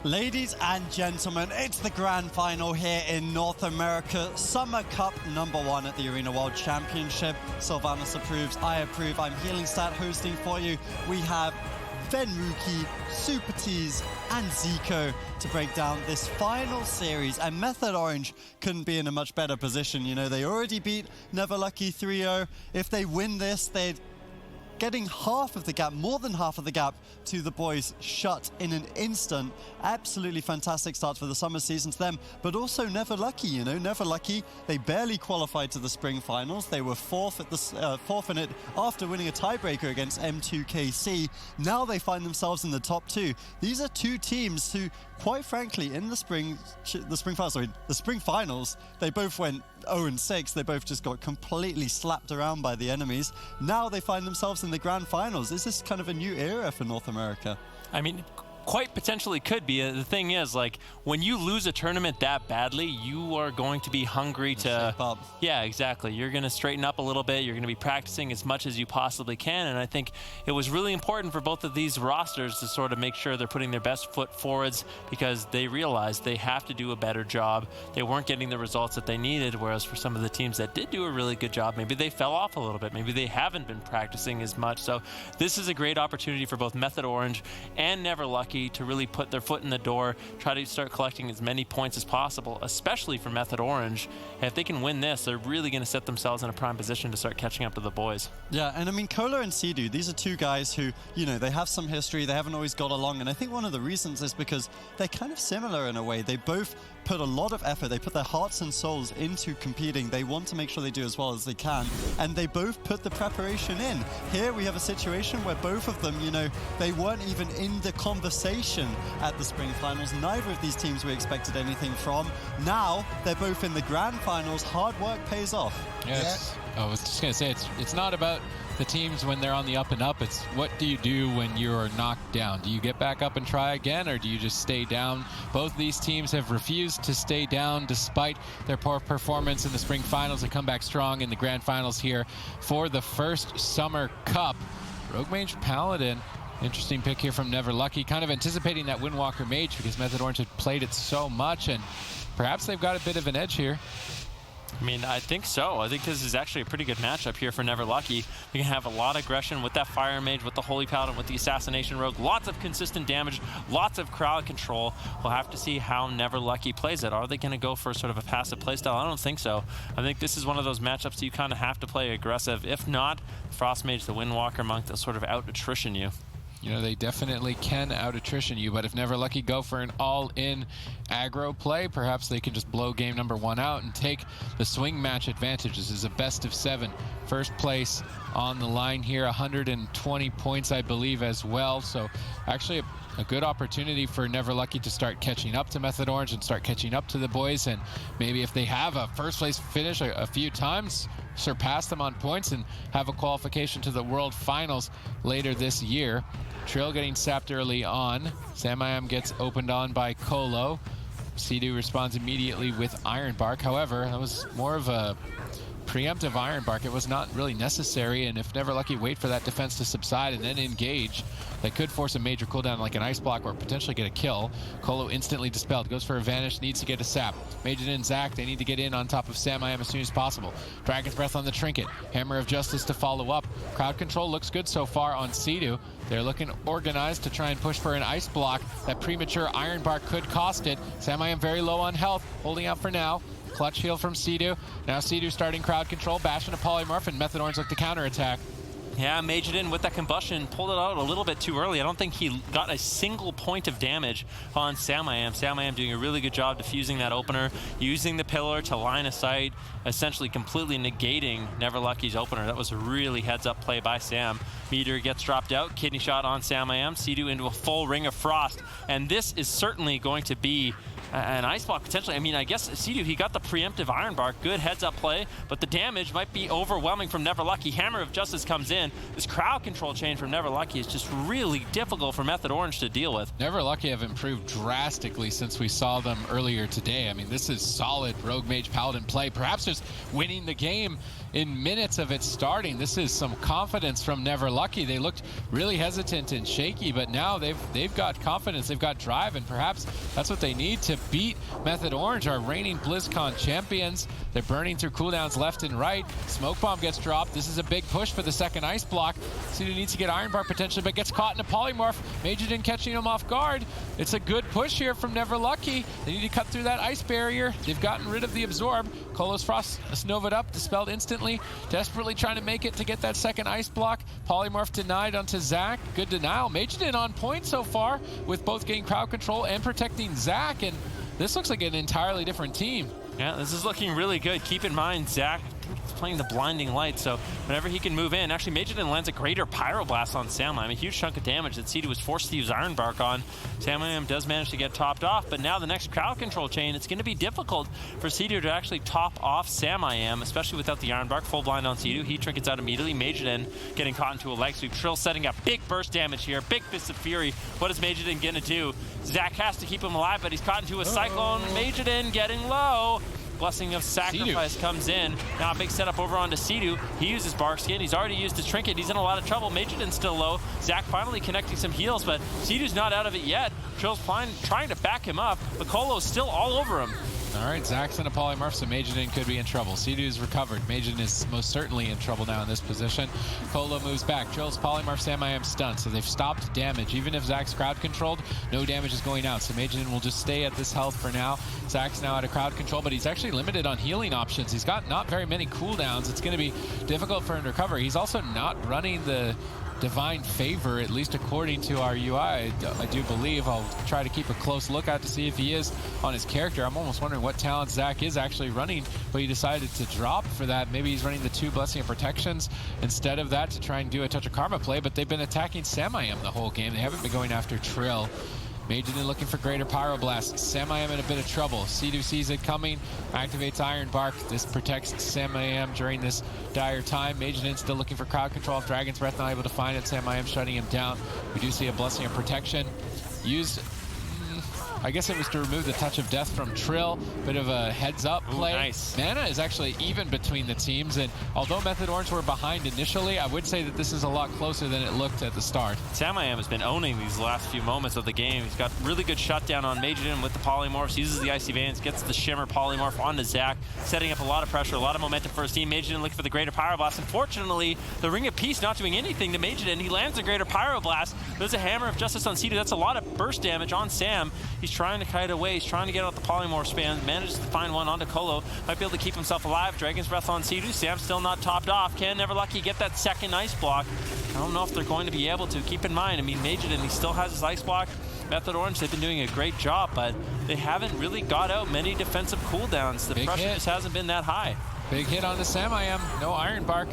Ladies and gentlemen, it's the grand final here in North America. Summer Cup #1 at the Arena World Championship. Sylvanas approves, I approve. I'm Healing Stat hosting for you. We have Venruki, Super Tease, and Zico to break down this final series. And Method Orange couldn't be in a much better position. You know, they already beat Never Lucky 3-0. If they win this, they'd getting half of the gap, more than half of the gap to the boys shut in an instant. Absolutely fantastic start for the summer season to them, but also Never Lucky, you know, Never Lucky, they barely qualified to the spring finals. They were fourth in it after winning a tiebreaker against M2KC. Now they find themselves in the top two. These are two teams who, quite frankly, in the spring finals, they both went 0-6. They both just got completely slapped around by the enemies. Now they find themselves in the grand finals. Is this kind of a new era for North America? I mean, quite potentially could be. The thing is, like, when you lose a tournament that badly, you are going to be hungry to shape up. Yeah, exactly. You're going to straighten up a little bit. You're going to be practicing as much as you possibly can, and I think it was really important for both of these rosters to sort of make sure they're putting their best foot forwards, because they realized they have to do a better job. They weren't getting the results that they needed, whereas for some of the teams that did do a really good job, maybe they fell off a little bit. Maybe they haven't been practicing as much. So this is a great opportunity for both Method Orange and Never Lucky to really put their foot in the door, try to start collecting as many points as possible, especially for Method Orange. And if they can win this, they're really going to set themselves in a prime position to start catching up to the boys. Yeah, and I mean, Kola and Sidu, these are two guys who, you know, they have some history, they haven't always got along, and I think one of the reasons is because they're kind of similar in a way. They both put a lot of effort, they put their hearts and souls into competing. They want to make sure they do as well as they can, and they both put the preparation in. Here we have a situation where both of them, you know, they weren't even in the conversation at the spring finals. Neither of these teams we expected anything from. Now they're both in the grand finals. Hard work pays off. Yes. I was just going to say, it's not about the teams when they're on the up and up. It's what do you do when you're knocked down? Do you get back up and try again, or do you just stay down? Both these teams have refused to stay down despite their poor performance in the spring finals and come back strong in the grand finals here for the first Summer Cup. Rogue Mage Paladin, interesting pick here from Never Lucky, kind of anticipating that Windwalker Mage because Method Orange had played it so much, and perhaps they've got a bit of an edge here. I mean, I think so. I think this is actually a pretty good matchup here for Never Lucky. You can have a lot of aggression with that Fire Mage, with the Holy Paladin, with the Assassination Rogue. Lots of consistent damage, lots of crowd control. We'll have to see how Never Lucky plays it. Are they going to go for sort of a passive playstyle? I don't think so. I think this is one of those matchups that you kind of have to play aggressive. If not, Frost Mage, the Windwalker Monk, they'll sort of out-attrition you. You know, they definitely can out-attrition you, but if Never Lucky go for an all-in aggro play, perhaps they can just blow game #1 out and take the swing match advantage. This is a best of 7. First place on the line here, 120 points, I believe, as well. So actually a good opportunity for Never Lucky to start catching up to Method Orange and start catching up to the boys, and maybe if they have a first place finish a few times, surpass them on points and have a qualification to the World Finals later this year. Trill getting sapped early on. Samayam gets opened on by Kolo. Sidu responds immediately with Iron Bark. However, that was more of a preemptive Iron Bark. It was not really necessary, and if Never Lucky wait for that defense to subside and then engage, they could force a major cooldown like an Ice Block or potentially get a kill. Kolo instantly dispelled, goes for a Vanish, needs to get a sap. Major and Zac, they need to get in on top of Samayam as soon as possible. Dragon's Breath on the Trinket, Hammer of Justice to follow up. Crowd control looks good so far on Sidu. They're looking organized to try and push for an Ice Block. That premature Iron Bark could cost it. Samayam very low on health, holding out for now. Clutch heal from Sidu. Now Sidu starting crowd control, bash and a polymorph, and Method Orange look to counterattack. Yeah, majored in with that combustion, pulled it out a little bit too early. I don't think he got a single point of damage on Samayam. Samayam doing a really good job defusing that opener, using the pillar to line of sight, essentially completely negating Never Lucky's opener. That was a really heads-up play by Sam. Meteor gets dropped out, kidney shot on Samayam, Sidu into a full Ring of Frost, and this is certainly going to be an Ice Block potentially. I mean, I guess Sidu, he got the preemptive Iron Bark, good heads-up play, but the damage might be overwhelming from Never Lucky. Hammer of Justice comes in. This crowd control chain from Never Lucky is just really difficult for Method Orange to deal with. Never Lucky have improved drastically since we saw them earlier today. I mean, this is solid Rogue Mage Paladin play, perhaps just winning the game in minutes of it starting. This is some confidence from Never Lucky. They looked really hesitant and shaky, but now they've got confidence, they've got drive, and perhaps that's what they need to beat Method Orange, our reigning BlizzCon champions. They're burning through cooldowns left and right. Smoke Bomb gets dropped. This is a big push for the second ice block. Sudo needs to get Iron Bar potentially, but gets caught in a polymorph. Majorden catching him off guard. It's a good push here from Never Lucky. They need to cut through that ice barrier. They've gotten rid of the absorb. Kolos Frost Novaed up, dispelled instantly. Desperately trying to make it to get that second ice block. Polymorph denied onto Zach. Good denial. Majorden on point so far with both getting crowd control and protecting Zach, and this looks like an entirely different team. Yeah, this is looking really good. Keep in mind, Zach is playing the blinding light, so whenever he can move in, actually Majorden lands a greater Pyroblast on Sammy. A huge chunk of damage that Cedu was forced to use Iron Bark on. Sammy does manage to get topped off, but now the next crowd control chain, it's going to be difficult for Cedu to actually top off Sammy, especially without the Iron Bark. Full blind on Cedu. He trinkets out immediately. Majorden getting caught into a leg sweep. Trill setting up big burst damage here. Big Fist of Fury. What is Majorden going to do? Zach has to keep him alive, but he's caught into a Cyclone. Majorden getting low. Blessing of Sacrifice comes in. Now a big setup over onto Cedu. He uses Bark Skin. He's already used his Trinket. He's in a lot of trouble. Majorden's still low. Zach finally connecting some heals, but Cedu's not out of it yet. Trill's trying to back him up, but Kolo's still all over him. All right, Zach's in a polymorph, so Majorden could be in trouble. Cedu's recovered. Majorden is most certainly in trouble now in this position. Kolo moves back. Trill's polymorph, Sammy stunned, so they've stopped damage. Even if Zach's crowd controlled, no damage is going out, so Majorden will just stay at this health for now. Zach's now out of crowd control, but he's actually limited on healing options. He's got not very many cooldowns. It's going to be difficult for him to recover. He's also not running the Divine Favor, at least according to our UI, I do believe. I'll try to keep a close look out to see if he is on his character. I'm almost wondering what talent Zach is actually running, but he decided to drop for that. Maybe he's running the 2 Blessing of Protections instead of that to try and do a Touch of Karma play, but they've been attacking Samayam the whole game. They haven't been going after Trill. Majorden looking for greater Pyroblast. Samayam in a bit of trouble. Cedu sees it coming, activates Iron Bark. This protects Samayam during this dire time. Majorden still looking for crowd control. Dragon's Breath not able to find it. Samayam shutting him down. We do see a Blessing of Protection used. I guess it was to remove the Touch of Death from Trill. Bit of a heads-up play. Ooh, nice. Mana is actually even between the teams, and although Method Orange were behind initially, I would say that this is a lot closer than it looked at the start. Samayam has been owning these last few moments of the game. He's got really good shutdown on Majorden with the polymorphs, uses the Icy Veins, gets the Shimmer polymorph onto Zach, setting up a lot of pressure, a lot of momentum for his team. Majorden looking for the greater Pyroblast. Unfortunately, the Ring of Peace not doing anything to Majorden. He lands the greater Pyroblast. There's a Hammer of Justice on Cedu. That's a lot of burst damage on Sam. He's trying to kite away. He's trying to get out the polymorph span. Manages to find one onto Kolo. Might be able to keep himself alive. Dragon's Breath on Cedu. Sam's still not topped off. Can Never Lucky get that second ice block? I don't know if they're going to be able to. Keep in mind, I mean, Majorden, he still has his ice block. Method Orange, they've been doing a great job, but they haven't really got out many defensive cooldowns. The pressure just hasn't been that high. Big hit on the Samayam. No Iron Bark.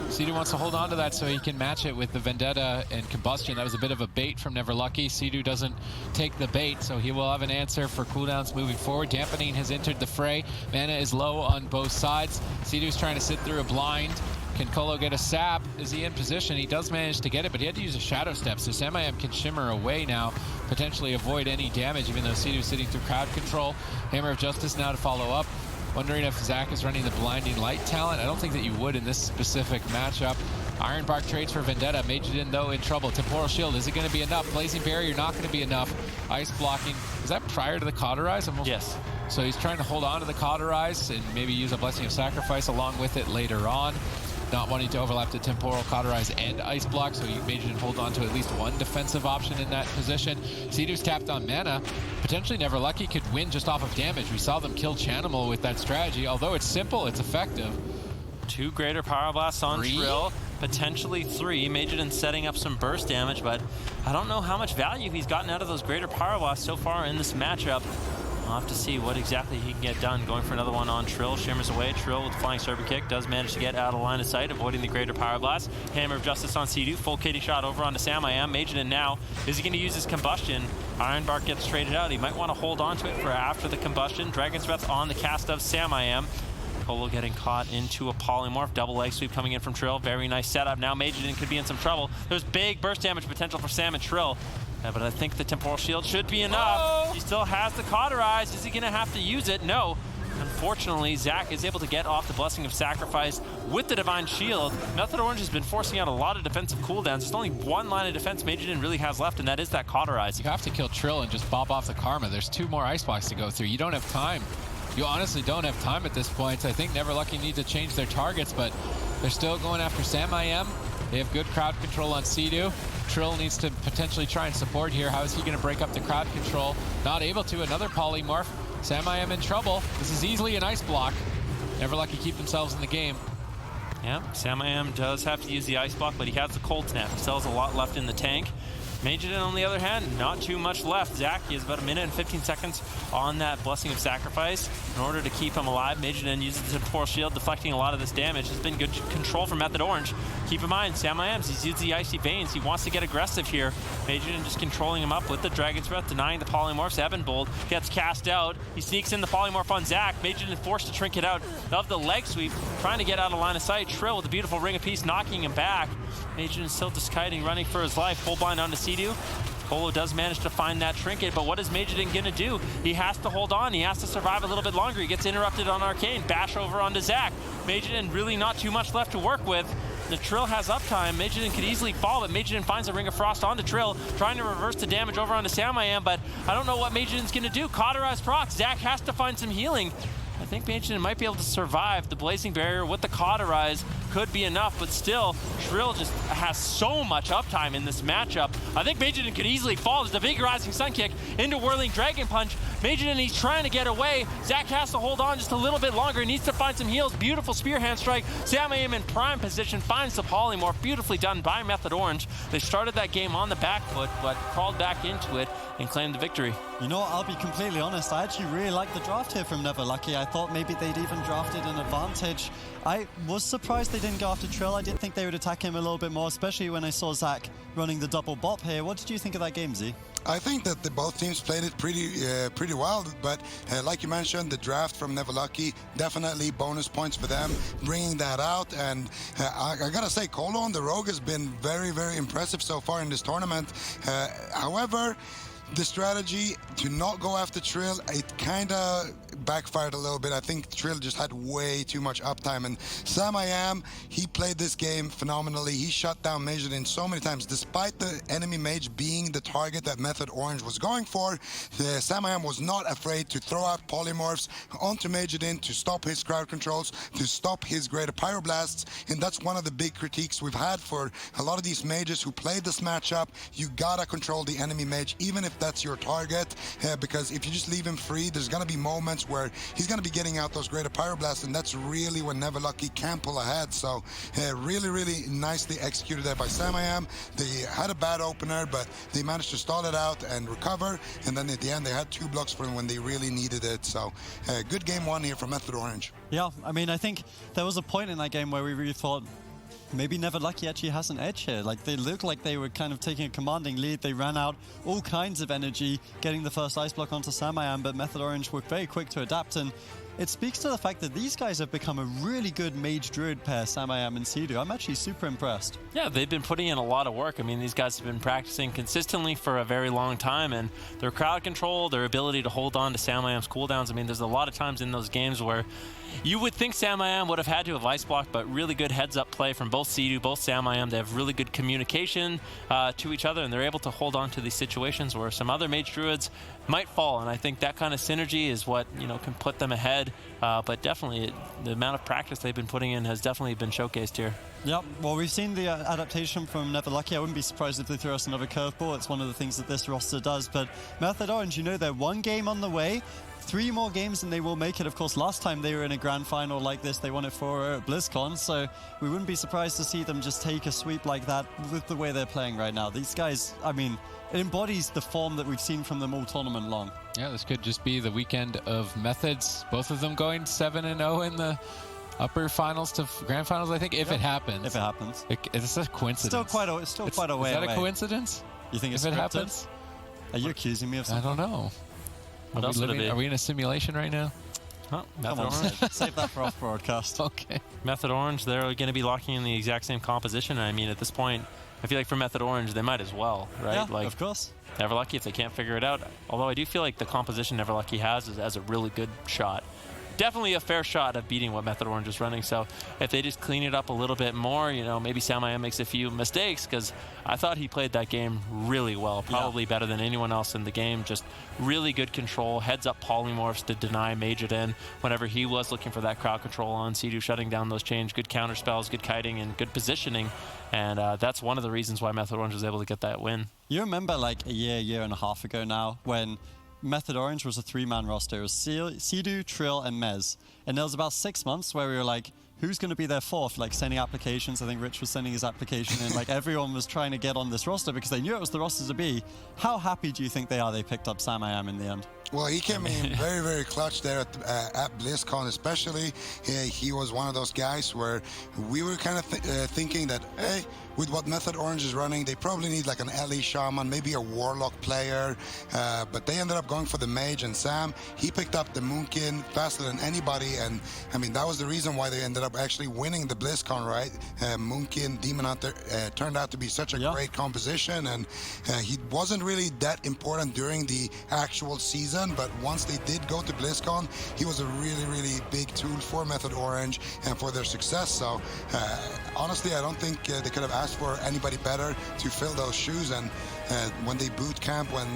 Cedu wants to hold on to that so he can match it with the Vendetta and Combustion. That was a bit of a bait from Never Lucky. Cedu doesn't take the bait, so he will have an answer for cooldowns moving forward. Dampening has entered the fray. Mana is low on both sides. Cedu's trying to sit through a blind. Can Kolo get a sap? Is he in position? He does manage to get it, but he had to use a Shadow Step, so Samayam can shimmer away now, potentially avoid any damage, even though Cedu's sitting through crowd control. Hammer of Justice now to follow up. Wondering if Zach is running the Blinding Light talent. I don't think that you would in this specific matchup. Iron Bark trades for Vendetta. Majorden, though, in trouble. Temporal Shield, is it going to be enough? Blazing Barrier, not going to be enough. Ice blocking. Is that prior to the Cauterize? Yes. So he's trying to hold on to the Cauterize and maybe use a Blessing of Sacrifice along with it later on. Not wanting to overlap the Temporal, Cauterize, and Ice Block, so you Majorden hold on to at least one defensive option in that position. Cedu's tapped on mana. Potentially Never Lucky could win just off of damage. We saw them kill Chanimal with that strategy. Although it's simple, it's effective. 2 greater Pyroblasts on Trill, potentially 3. Majorden setting up some burst damage, but I don't know how much value he's gotten out of those greater Pyroblasts so far in this matchup. We'll have to see what exactly he can get done. Going for another one on Trill. Shimmers away. Trill with Flying Serpent Kick does manage to get out of line of sight, avoiding the greater Pyroblast. Hammer of Justice on Cedu. Full kitty shot over onto Samayam. Majorden now. Is he going to use his Combustion? Iron Bark gets traded out. He might want to hold on to it for after the Combustion. Dragon's Breath on the cast of Samayam. Kolo getting caught into a polymorph. Double leg sweep coming in from Trill. Very nice setup. Now Majorden could be in some trouble. There's big burst damage potential for Sam and Trill. But I think the Temporal Shield should be enough. He still has the Cauterize. Is he going to have to use it? No. Unfortunately, Zach is able to get off the Blessing of Sacrifice with the Divine Shield. Method Orange has been forcing out a lot of defensive cooldowns. There's only one line of defense Majorden really has left, and that is that Cauterize. You have to kill Trill and just bob off the Karma. There's 2 more Icebox to go through. You don't have time. You honestly don't have time at this point. I think Never Lucky need to change their targets, but they're still going after Sam I Am. They have good crowd control on Sea-Doo. Trill needs to potentially try and support here. How is he going to break up the crowd control? Not able to. Another polymorph. Sam I Am in trouble. This is easily an ice block. Never Lucky keep themselves in the game. Yeah, Sam I Am does have to use the ice block, but he has the cold snap. He still has a lot left in the tank. Majorden, on the other hand, not too much left. Zach, he has about 1 minute and 15 seconds on that Blessing of Sacrifice. In order to keep him alive, Majorden uses the Temporal Shield, deflecting a lot of this damage. There's been good control from Method Orange. Keep in mind, Sam I Am's, he's used the Icy Veins. He wants to get aggressive here. Majorden just controlling him up with the Dragon's Breath, denying the polymorphs. Ebenbold gets cast out. He sneaks in the polymorph on Zach. Majorden forced to trinket out of the leg sweep, trying to get out of line of sight. Trill with a beautiful Ring of Peace, knocking him back. Majorden still disguiding, running for his life. Full blind onto Sea-Doo. Colo does manage to find that trinket, but what is Majorden gonna do? He has to hold on. He has to survive a little bit longer. He gets interrupted on Arcane. Bash over onto Zach. Majorden really not too much left to work with. The Trill has uptime. Majorden could easily fall, but Majorden finds a Ring of Frost onto Trill, trying to reverse the damage over onto Sam I Am, but I don't know what Majorden's gonna do. Cauterize proc. Zach has to find some healing. I think Majorden might be able to survive. The Blazing Barrier with the Cauterize could be enough, but still, Trill just has so much uptime in this matchup. I think Majorden could easily fall. There's a big Rising Sun Kick into Whirling Dragon Punch. Majorden, he's trying to get away. Zach has to hold on just a little bit longer. He needs to find some heals. Beautiful Spear Hand Strike. Sam I Am in prime position, finds the polymorph. Beautifully done by Method Orange. They started that game on the back foot, but crawled back into it and claimed the victory. You know what, I'll be completely honest, I actually really like the draft here from Never Lucky. I thought maybe they'd even drafted an advantage. I was surprised they didn't go after Trill. I did think they would attack him a little bit more, especially when I saw Zach running the double bop here. What did you think of that game, Z? I think that both teams played it pretty well, but like you mentioned, the draft from Never Lucky, definitely bonus points for them, bringing that out. And I gotta say, Colo on the Rogue has been very, very impressive so far in this tournament. However, the strategy to not go after Trill, it kind of backfired a little bit. I think Trill just had way too much uptime, and Sam I Am, he played this game phenomenally. He shut down Majorden so many times, despite the enemy mage being the target that Method Orange was going for. Sam I Am was not afraid to throw out polymorphs onto Majorden to stop his crowd controls, to stop his greater pyroblasts, and that's one of the big critiques we've had for a lot of these mages who played this matchup. You gotta control the enemy mage, even if that's your target, because if you just leave him free, there's gonna be moments where he's gonna be getting out those greater pyroblasts, and that's really when Never Lucky can pull ahead. So really, really nicely executed there by Sam I Am. They had a bad opener, but they managed to stall it out and recover, and then at the end they had 2 blocks for him when they really needed it. So good game 1 here from Method Orange. Yeah, I mean, I think there was a point in that game where we really thought maybe Never Lucky actually has an edge here. Like, they looked like they were kind of taking a commanding lead. They ran out all kinds of energy getting the first ice block onto Sam I Am, but Method Orange were very quick to adapt, and it speaks to the fact that these guys have become a really good mage druid pair, Sam I Am and Sea-Doo. I'm actually super impressed. Yeah, they've been putting in a lot of work. I mean, these guys have been practicing consistently for a very long time, and their crowd control, their ability to hold on to Sam I Am's cooldowns. I mean, there's a lot of times in those games where you would think Sam I Am would have had to have ice blocked, but really good heads-up play from both Sea-Doo, both Sam I Am. They have really good communication to each other, and they're able to hold on to these situations where some other mage druids might fall, and I think that kind of synergy is what, you know, can put them ahead. But definitely, the amount of practice they've been putting in has definitely been showcased here. Yep, well, we've seen the adaptation from Never Lucky. I wouldn't be surprised if they threw us another curveball. It's one of the things that this roster does. But Method Orange, you know, they're 1 game on the way. 3 more games and they will make it. Of course, last time they were in a grand final like this, they won it for BlizzCon, so we wouldn't be surprised to see them just take a sweep like that with the way they're playing right now. These guys, I mean, it embodies the form that we've seen from them all tournament long. Yeah, this could just be the weekend of methods. Both of them going 7-0 in the upper finals to grand finals, I think, if it happens. If it happens. It's a coincidence. Still quite a way away. Is that a coincidence? You think it's if it scripted? happens? Are you accusing me of something? I don't know. What else would it be? Are we in a simulation right now? Oh, Come on, save that for off broadcast. Okay. Method Orange, they're going to be locking in the exact same composition. I mean, at this point, I feel like for Method Orange, they might as well, right? Yeah, like, of course. Never Lucky if they can't figure it out. Although I do feel like the composition Never Lucky has a really good shot. definitely a fair shot of beating what Method Orange is running. So if they just clean it up a little bit more, you know, maybe Sam makes a few mistakes, because I thought he played that game really well, probably better than anyone else in the game. Just really good control, heads up polymorphs to deny Majiden whenever he was looking for that crowd control on Sea-Doo, shutting down those change, good counter spells, good kiting, and good positioning. And that's one of the reasons why Method Orange was able to get that win. You remember like a year and a half ago now, when Method Orange was a 3-man roster. It was Sea-Doo, Trill, and Mez. And there was about 6 months where we were like, who's going to be their fourth? Like sending applications. I think Rich was sending his application in. Like everyone was trying to get on this roster because they knew it was the roster to be. How happy do you think they are they picked up Sam in the end? Well, he came in very, very clutch there at BlizzCon, especially. He was one of those guys where we were kind of thinking that, hey, with what Method Orange is running, they probably need like an LE Shaman, maybe a Warlock player, but they ended up going for the Mage, and Sam, he picked up the Moonkin faster than anybody, and I mean, that was the reason why they ended up actually winning the BlizzCon, right? Moonkin, Demon Hunter turned out to be such a great composition, and he wasn't really that important during the actual season, but once they did go to BlizzCon, he was a really, really big tool for Method Orange and for their success. So honestly, I don't think they could have asked for anybody better to fill those shoes. And when they boot camp, when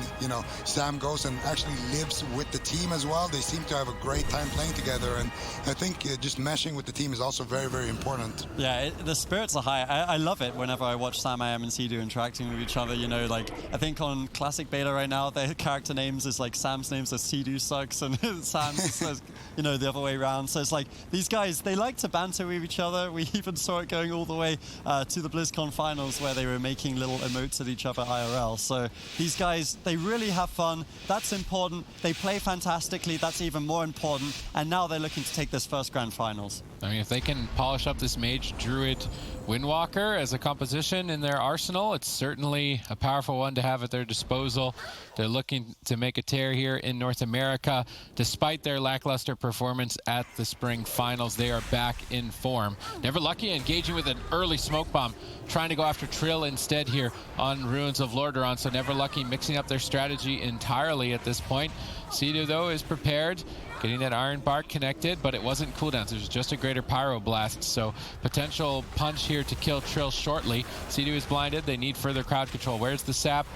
Sam goes and actually lives with the team as well, they seem to have a great time playing together. And I think just meshing with the team is also very, very important. Yeah, the spirits are high. I love it whenever I watch Sam and Sea-Doo interacting with each other. You know, like I think on Classic Beta right now, their character names is like Sam's names are Sea-Doo sucks and Sam's says, the other way around. So it's like these guys, they like to banter with each other. We even saw it going all the way to the BlizzCon finals where they were making little emotes at each other IRL. So these guys, they really have fun. That's important. They play fantastically. That's even more important. And now they're looking to take this first grand finals. I mean, if they can polish up this Mage Druid Windwalker as a composition in their arsenal, it's certainly a powerful one to have at their disposal. They're looking to make a tear here in North America. Despite their lackluster performance at the spring finals, they are back in form. Never Lucky engaging with an early smoke bomb, trying to go after Trill instead here on Ruins of Lordaeron. So Never Lucky mixing up their strategy entirely at this point. Sea-Doo, though, is prepared, getting that Iron Bark connected, but it wasn't cooldowns. It was just a greater Pyroblast, so potential punch here to kill Trill shortly. Sea-Doo is blinded. They need further crowd control. Where's the sap?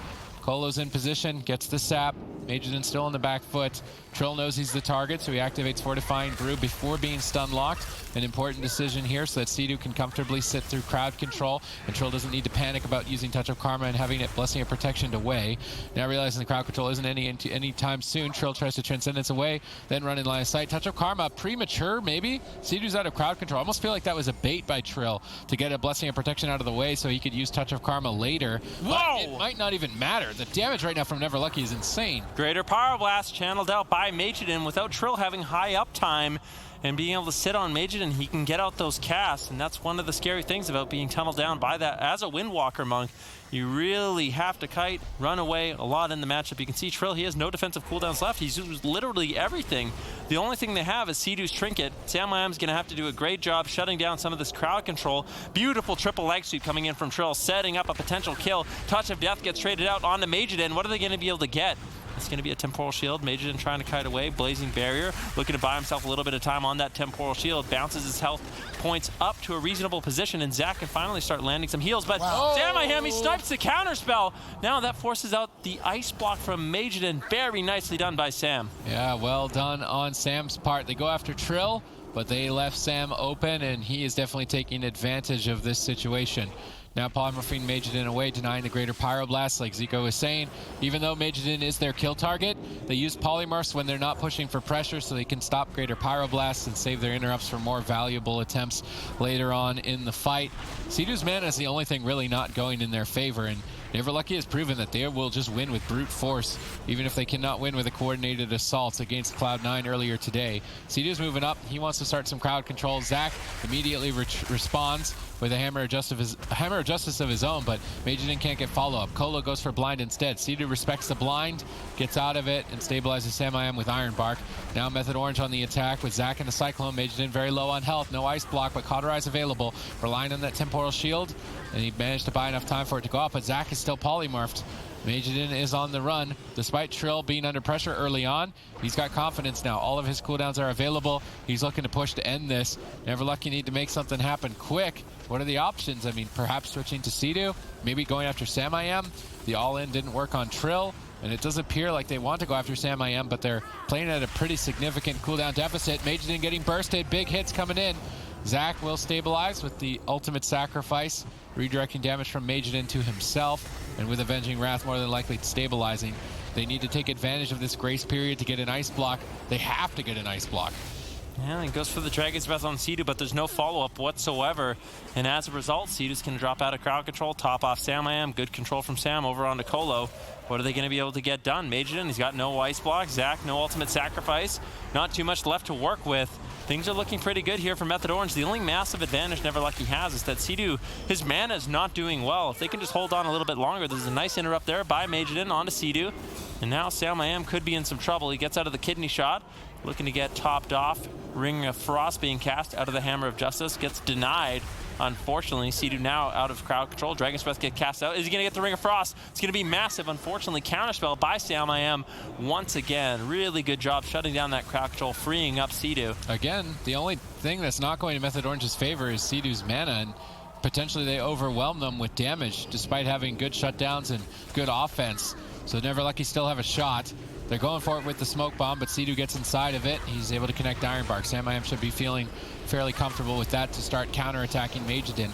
Colo's in position, gets the sap. Majiden still on the back foot. Trill knows he's the target, so he activates Fortifying Brew before being stun locked. An important decision here so that Sea-Doo can comfortably sit through crowd control, and Trill doesn't need to panic about using Touch of Karma and having it Blessing of Protection away. Now realizing the crowd control isn't any time soon, Trill tries to Transcendence away, then run in line of sight. Touch of Karma, premature maybe? Sea-Doo's out of crowd control. I almost feel like that was a bait by Trill to get a Blessing of Protection out of the way so he could use Touch of Karma later. Whoa! But it might not even matter. The damage right now from Never Lucky is insane. Greater Pyroblast channeled out by Majiden without Trill having high uptime and being able to sit on Majiden. He can get out those casts, and that's one of the scary things about being tunneled down by that. As a Windwalker monk, you really have to kite, run away a lot in the matchup. You can see Trill, he has no defensive cooldowns left. He's used literally everything. The only thing they have is Sea-Doo's Trinket. Sam going to have to do a great job shutting down some of this crowd control. Beautiful triple leg sweep coming in from Trill, setting up a potential kill. Touch of Death gets traded out onto Majiden. What are they going to be able to get? It's going to be a Temporal Shield. Majiden trying to kite away. Blazing Barrier, looking to buy himself a little bit of time on that Temporal Shield. Bounces his health points up to a reasonable position, and Zach can finally start landing some heals. But Sam, he snipes the counterspell. Now that forces out the ice block from Majiden. Very nicely done by Sam. Yeah, well done on Sam's part. They go after Trill, but they left Sam open, and he is definitely taking advantage of this situation. Now polymorphing Majiden away, denying the greater Pyroblast, like Zico was saying. Even though Majiden is their kill target, they use polymorphs when they're not pushing for pressure so they can stop greater Pyroblasts and save their interrupts for more valuable attempts later on in the fight. Sea-Doo's mana is the only thing really not going in their favor, and Never Lucky has proven that they will just win with brute force, even if they cannot win with a coordinated assault against Cloud9 earlier today. Sea-Doo's moving up. He wants to start some crowd control. Zach immediately responds with a Hammer of Justice of his own, but Majiden can't get follow-up. Colo goes for blind instead. Sea-Doo respects the blind, gets out of it, and stabilizes Sam with Iron Bark. Now Method Orange on the attack with Zach and the Cyclone. Majiden very low on health, no ice block, but Cauterize available, relying on that Temporal Shield, and he managed to buy enough time for it to go up, but Zach is still polymorphed. Majidin is on the run. Despite Trill being under pressure early on, he's got confidence now. All of his cooldowns are available. He's looking to push to end this. Neverlucky need to make something happen quick. What are the options? I mean, perhaps switching to Sidu, maybe going after Sam-I-Am. The all-in didn't work on Trill, and it does appear like they want to go after Sam-I-Am, but they're playing at a pretty significant cooldown deficit. Majidin getting bursted, big hits coming in. Zach will stabilize with the ultimate sacrifice, redirecting damage from Majidin to himself, and with Avenging Wrath more than likely stabilizing. They need to take advantage of this grace period to get an ice block. They have to get an ice block. Yeah, he goes for the Dragon's Breath on Sidu, but there's no follow-up whatsoever. And as a result, Sidu's can drop out of crowd control, top off Sam-I-Am. Good control from Sam over onto Colo. What are they going to be able to get done? Majidin, he's got no ice block. Zach, no ultimate sacrifice. Not too much left to work with. Things are looking pretty good here for Method Orange. The only massive advantage Neverlucky has is that Sidu, his mana is not doing well. If they can just hold on a little bit longer, there's a nice interrupt there by Majidin onto Sidu. And now Sam-I-Am could be in some trouble. He gets out of the kidney shot, looking to get topped off. Ring of Frost being cast out of the Hammer of Justice, gets denied. Unfortunately, Sidu now out of crowd control. Dragon's Breath get cast out. Is he going to get the Ring of Frost? It's going to be massive. Unfortunately, counterspell by Sam-I-Am once again. Really good job shutting down that crowd control, freeing up Sidu. Again, the only thing that's not going to Method Orange's favor is Sidu's mana, and potentially they overwhelm them with damage despite having good shutdowns and good offense. So Neverlucky still have a shot. They're going for it with the smoke bomb, but Sidu gets inside of it. He's able to connect Ironbark. Sam-I-Am should be feeling fairly comfortable with that to start counterattacking Majidin.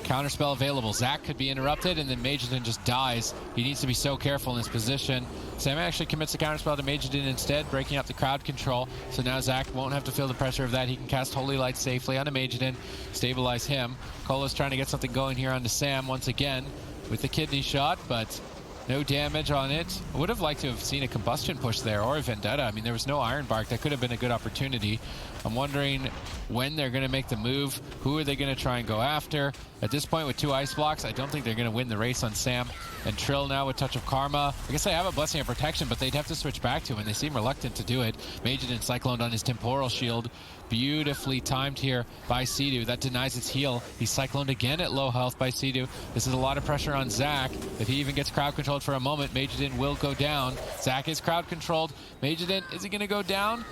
Counterspell available. Zach could be interrupted, and then Majidin just dies. He needs to be so careful in his position. Sam actually commits a counterspell to Majidin instead, breaking up the crowd control. So now Zach won't have to feel the pressure of that. He can cast Holy Light safely onto Majidin, stabilize him. Colo's trying to get something going here onto Sam once again with the kidney shot, but no damage on it. I would have liked to have seen a combustion push there or a Vendetta. I mean, there was no Ironbark. That could have been a good opportunity. I'm wondering when they're going to make the move. Who are they going to try and go after? At this point with 2 ice blocks, I don't think they're going to win the race on Sam. And Trill now with Touch of Karma. I guess they have a Blessing of Protection, but they'd have to switch back to it, and they seem reluctant to do it. Majidin cycloned on his Temporal Shield. Beautifully timed here by Sidu. That denies its heal. He's cycloned again at low health by Sidu. This is a lot of pressure on Zach. If he even gets crowd controlled for a moment, Majidin will go down. Zach is crowd controlled. Majidin, is he going to go down?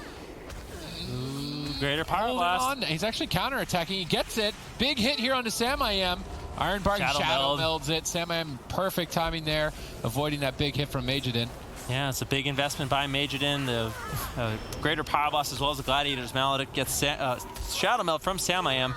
Greater Power Blast. He's actually counterattacking. He gets it. Big hit here onto Sam-I-Am. Ironbark Shadow melds it. Sam-I-Am, perfect timing there, avoiding that big hit from Majidin. Yeah, it's a big investment by Majidin. The Greater Power Blast as well as the Gladiator's Mallet gets Shadow Meld from Sam-I-Am.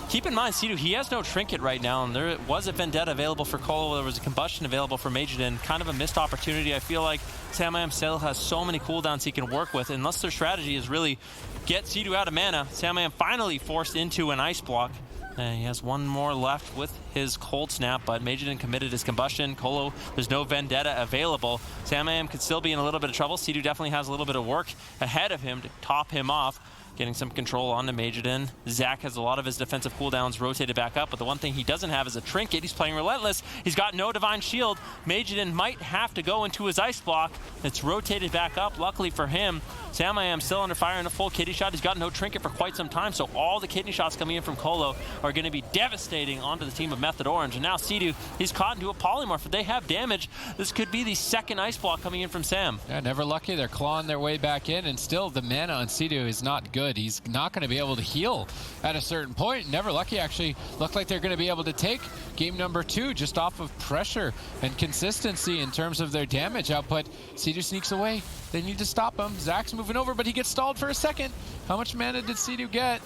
Keep in mind, Sidu, he has no Trinket right now, and there was a Vendetta available for Colo. There was a Combustion available for Majidin. Kind of a missed opportunity. I feel like Sam-I-Am still has so many cooldowns he can work with, unless their strategy is really get Sidu out of mana. Sam-I-Am finally forced into an Ice Block. He has one more left with his Cold Snap, but Majidin committed his Combustion. Colo, there's no Vendetta available. Sam-I-Am could still be in a little bit of trouble. Sidu definitely has a little bit of work ahead of him to top him off. Getting some control onto Majidin. Zach has a lot of his defensive cooldowns rotated back up, but the one thing he doesn't have is a Trinket. He's playing Relentless. He's got no Divine Shield. Majidin might have to go into his Ice Block. It's rotated back up. Luckily for him, Sam-I-Am still under fire in a full kidney shot. He's got no Trinket for quite some time, so all the kidney shots coming in from Colo are going to be devastating onto the team of Method Orange. And now Sidu, he's caught into a Polymorph. If they have damage, this could be the second Ice Block coming in from Sam. Yeah, Neverlucky. They're clawing their way back in, and still the mana on Sidu is not good. He's not going to be able to heal at a certain point. Neverlucky actually looked like they're going to be able to take game number 2 just off of pressure and consistency in terms of their damage output. Sidu sneaks away. They need to stop him. Zach's moving over, but he gets stalled for a second. How much mana did Sidu get?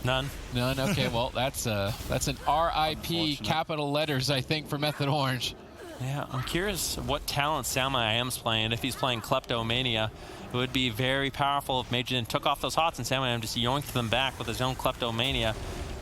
None. None. Okay, well, that's an RIP capital letters, I think, for Method Orange. Yeah, I'm curious what talent Sam-I-Am's playing. If he's playing Kleptomania, it would be very powerful if Majidin took off those hots and Sam-I-Am just yoinked them back with his own Kleptomania.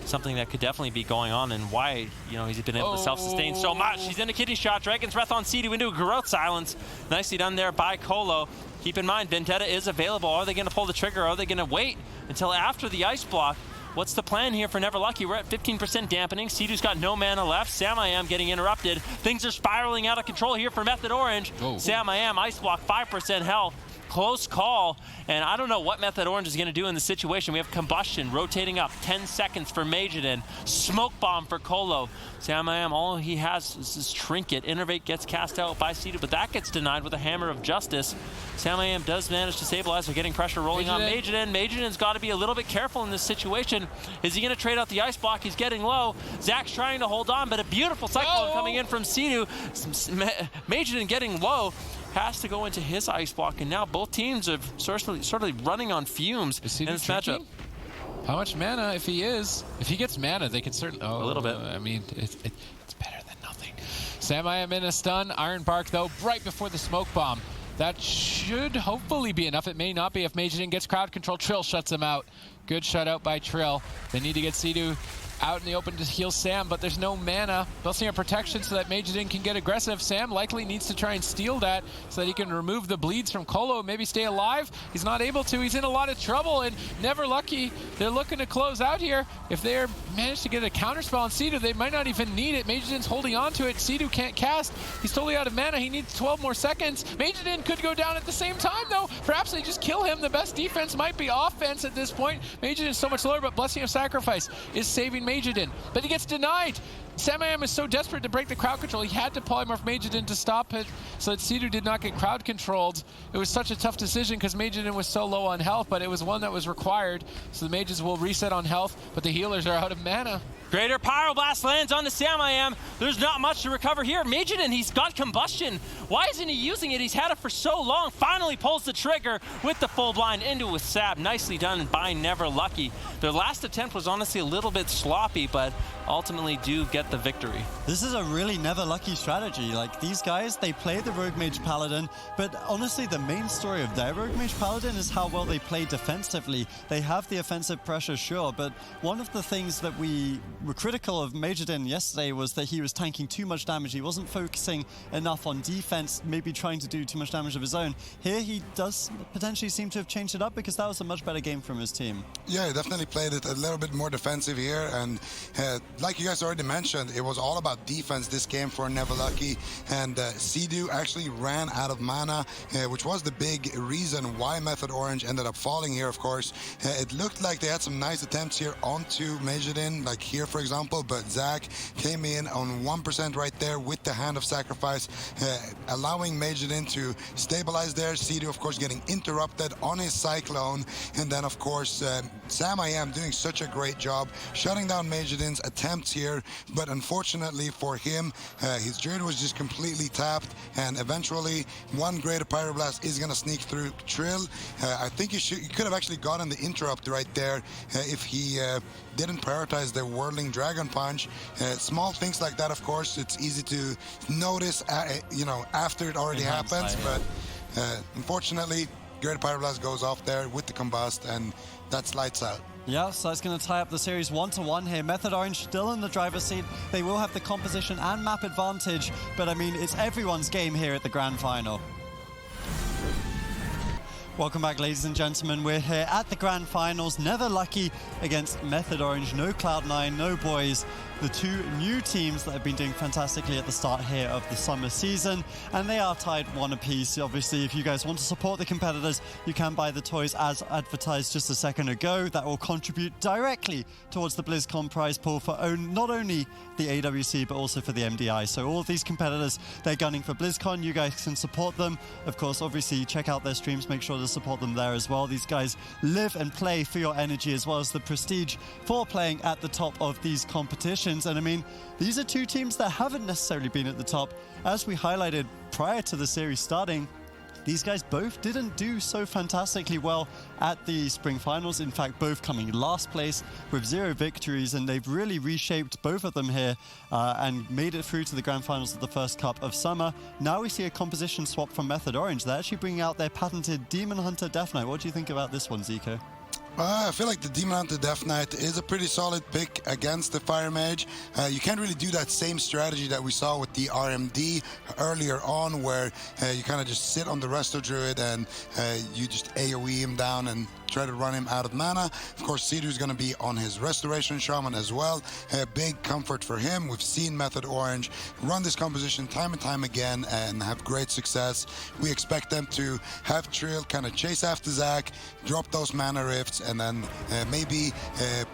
Something that could definitely be going on, and why, you know, he's been able to self-sustain so much. He's in a kidney shot. Dragon's Breath on Sidu into a Growth Silence. Nicely done there by Colo. Keep in mind, Vendetta is available. Are they going to pull the trigger? Are they going to wait until after the Ice Block? What's the plan here for Neverlucky? We're at 15% dampening. Sidu's got no mana left. Sam-I-Am getting interrupted. Things are spiraling out of control here for Method Orange. Sam-I-Am, Ice Block, 5% health. close call, and I don't know what Method Orange is going to do in the situation. We have Combustion rotating up, 10 seconds for Majidin, Smoke Bomb for Colo. Sam all he has is his Trinket. Innervate gets cast out by Sidu, but that gets denied with a Hammer of Justice. Sam does manage to stabilize. They're getting pressure rolling on Majidin. Majidin's got to be a little bit careful in this situation. Is he going to trade out the Ice Block? He's getting low. Zach's trying to hold on, but a beautiful Cyclone coming in from Sidu. Majidin getting low. Has to go into his Ice Block, and now both teams are sort of running on fumes in this matchup. How much mana, if he gets mana, they can certainly... a little bit. I mean, it's better than nothing. Sam in a stun. Iron Bark, though, right before the Smoke Bomb. That should hopefully be enough. It may not be if Majidin gets crowd control. Trill shuts him out. Good shutout by Trill. They need to get Sidu out in the open to heal Sam, but there's no mana. Blessing of Protection so that Majidin can get aggressive. Sam likely needs to try and steal that so that he can remove the bleeds from Colo, maybe stay alive. He's not able to. He's in a lot of trouble, and Never Lucky, they're looking to close out here. If they manage to get a counterspell on Sidu, they might not even need it. Majidin's holding on to it. Sidu can't cast. He's totally out of mana. He needs 12 more seconds. Majidin could go down at the same time, though. Perhaps they just kill him. The best defense might be offense at this point. Majidin's so much lower, but Blessing of Sacrifice is saving Majidin, but he gets denied. Sam is so desperate to break the crowd control, he had to polymorph Majidin to stop it so that Sidu did not get crowd controlled. It was such a tough decision because Majidin was so low on health, but it was one that was required. So the mages will reset on health, but the healers are out of mana. Greater Pyroblast lands onto Sam. There's not much to recover here. Majidin, he's got Combustion. Why isn't he using it? He's had it for so long. Finally pulls the trigger with the full blind into with Sab. Nicely done by Never Lucky. Their last attempt was honestly a little bit sloppy, but ultimately do get the victory. This is a really Never Lucky strategy. Like, these guys, they play the Rogue Mage Paladin, but honestly, the main story of their Rogue Mage Paladin is how well they play defensively. They have the offensive pressure, sure, but one of the things that we were critical of Majidin yesterday was that he was tanking too much damage. He wasn't focusing enough on defense, maybe trying to do too much damage of his own. Here, he does potentially seem to have changed it up because that was a much better game from his team. Yeah, he definitely played it a little bit more defensive here, and like you guys already mentioned, it was all about defense this game for Never Lucky, and Sidu actually ran out of mana, which was the big reason why Method Orange ended up falling here, of course. It looked like they had some nice attempts here onto Majidin, like here for example, but Zach came in on 1% right there with the Hand of Sacrifice, allowing Majidin to stabilize there. Sidu, of course, getting interrupted on his Cyclone, and then of course Sam doing such a great job shutting down Majidin's attempts here, but unfortunately for him, his Druid was just completely tapped, and eventually one Greater Pyroblast is going to sneak through Trill. I think he could have actually gotten the interrupt right there if he didn't prioritize the Whirling Dragon Punch. Small things like that, of course, it's easy to notice, after it already happens, but unfortunately, Greater Pyroblast goes off there with the Combust, and that's lights out. Yeah, so that's going to tie up the series 1-1 here. Method Orange still in the driver's seat. They will have the composition and map advantage, but I mean, it's everyone's game here at the Grand Final. Welcome back, ladies and gentlemen. We're here at the Grand Finals. Never Lucky against Method Orange. No Cloud9, no boys. The two new teams that have been doing fantastically at the start here of the summer season, and they are tied 1 apiece. Obviously, if you guys want to support the competitors, you can buy the toys as advertised just a second ago. That will contribute directly towards the BlizzCon prize pool for not only the AWC, but also for the MDI. So all of these competitors, they're gunning for BlizzCon. You guys can support them. Of course, obviously, check out their streams. Make sure to support them there as well. These guys live and play for your energy as well as the prestige for playing at the top of these competitions. And I mean, these are two teams that haven't necessarily been at the top. As we highlighted prior to the series starting, these guys both didn't do so fantastically well at the spring finals. In fact, both coming last place with 0 victories, and they've really reshaped both of them here and made it through to the grand finals of the first cup of summer. Now we see a composition swap from Method Orange. They're actually bringing out their patented Demon Hunter Death Knight. What do you think about this one, Zico? I feel like the Demon Hunter Death Knight is a pretty solid pick against the Fire Mage. You can't really do that same strategy that we saw with the RMD earlier on, where you kind of just sit on the Resto Druid and you just AoE him down and try to run him out of mana. Of course, Sea-Doo is going to be on his Restoration Shaman as well. A big comfort for him. We've seen Method Orange run this composition time and time again and have great success. We expect them to have Trill kind of chase after Zac, drop those mana rifts, and then maybe